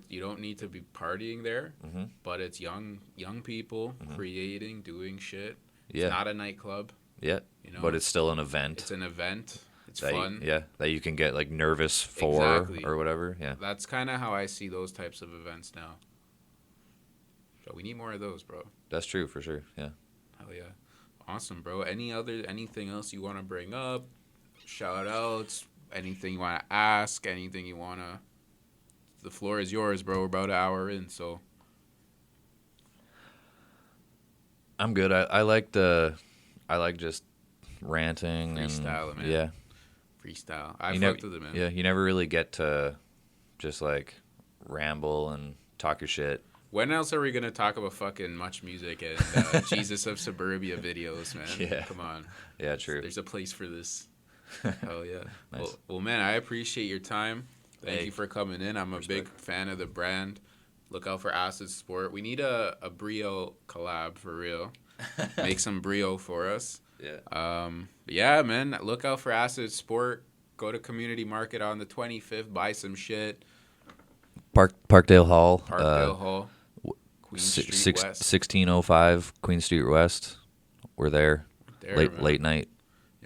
You don't need to be partying there, but it's young people creating, doing shit. Yeah. It's not a nightclub. Yeah. You know, But it's still an event. It's an event. It's that fun. that you can get like nervous for Exactly. or whatever. Yeah. That's kind of how I see those types of events now. So we need more of those, bro. That's true for sure. Yeah. Hell yeah. Awesome, bro. Anything else you want to bring up? Shout outs, anything you want to ask, anything you want to. The floor is yours, bro. We're about an hour in, so. I'm good. I like just ranting Freestyle, and man. yeah. Freestyle. I You fucked with it, man. Yeah, you never really get to just like ramble and talk your shit. When else are we going to talk about fucking Much Music and Jesus of Suburbia videos, man? Yeah. Come on. Yeah, true. There's a place for this. Hell yeah. Nice. Well, man, I appreciate your time. Thank Hey. you for coming in. I'm a big fan of the brand. Look out for Acid Sport. We need a Brio collab for real. Make some Brio for us. Yeah. Yeah, man. Look out for Acid Sport. Go to Community Market on the 25th. Buy some shit. Parkdale Hall. Parkdale Hall. Queen Street West. 1605 Queen Street West. We're there. There, man. Late night.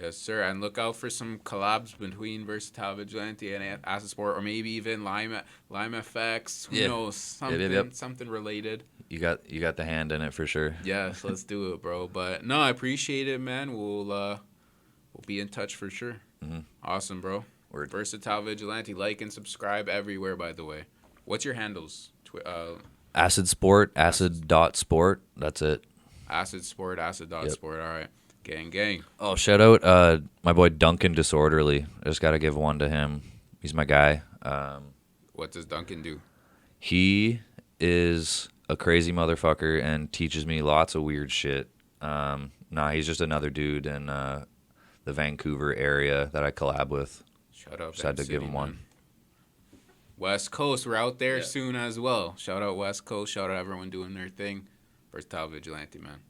Yes, sir. And look out for some collabs between Versatile Vigilante and Acid Sport, or maybe even Lime FX. Who knows? Something related. You got the hand in it for sure. Yes, let's do it, bro. But no, I appreciate it, man. We'll be in touch for sure. Mhm. Awesome, bro. Word. Versatile Vigilante. Like and subscribe everywhere, by the way. What's your handles? Acid Sport, acid.sport. That's it. Acid Sport, acid.sport. All right. Gang, gang. Oh, shout out my boy Duncan Disorderly. I just got to give one to him. He's my guy. What does Duncan do? He is a crazy motherfucker and teaches me lots of weird shit. He's just another dude in the Vancouver area that I collab with. Shout out. Just had to City, give him man. one. West Coast, we're out there soon as well. Shout out West Coast. Shout out everyone doing their thing. Versatile Vigilante, man.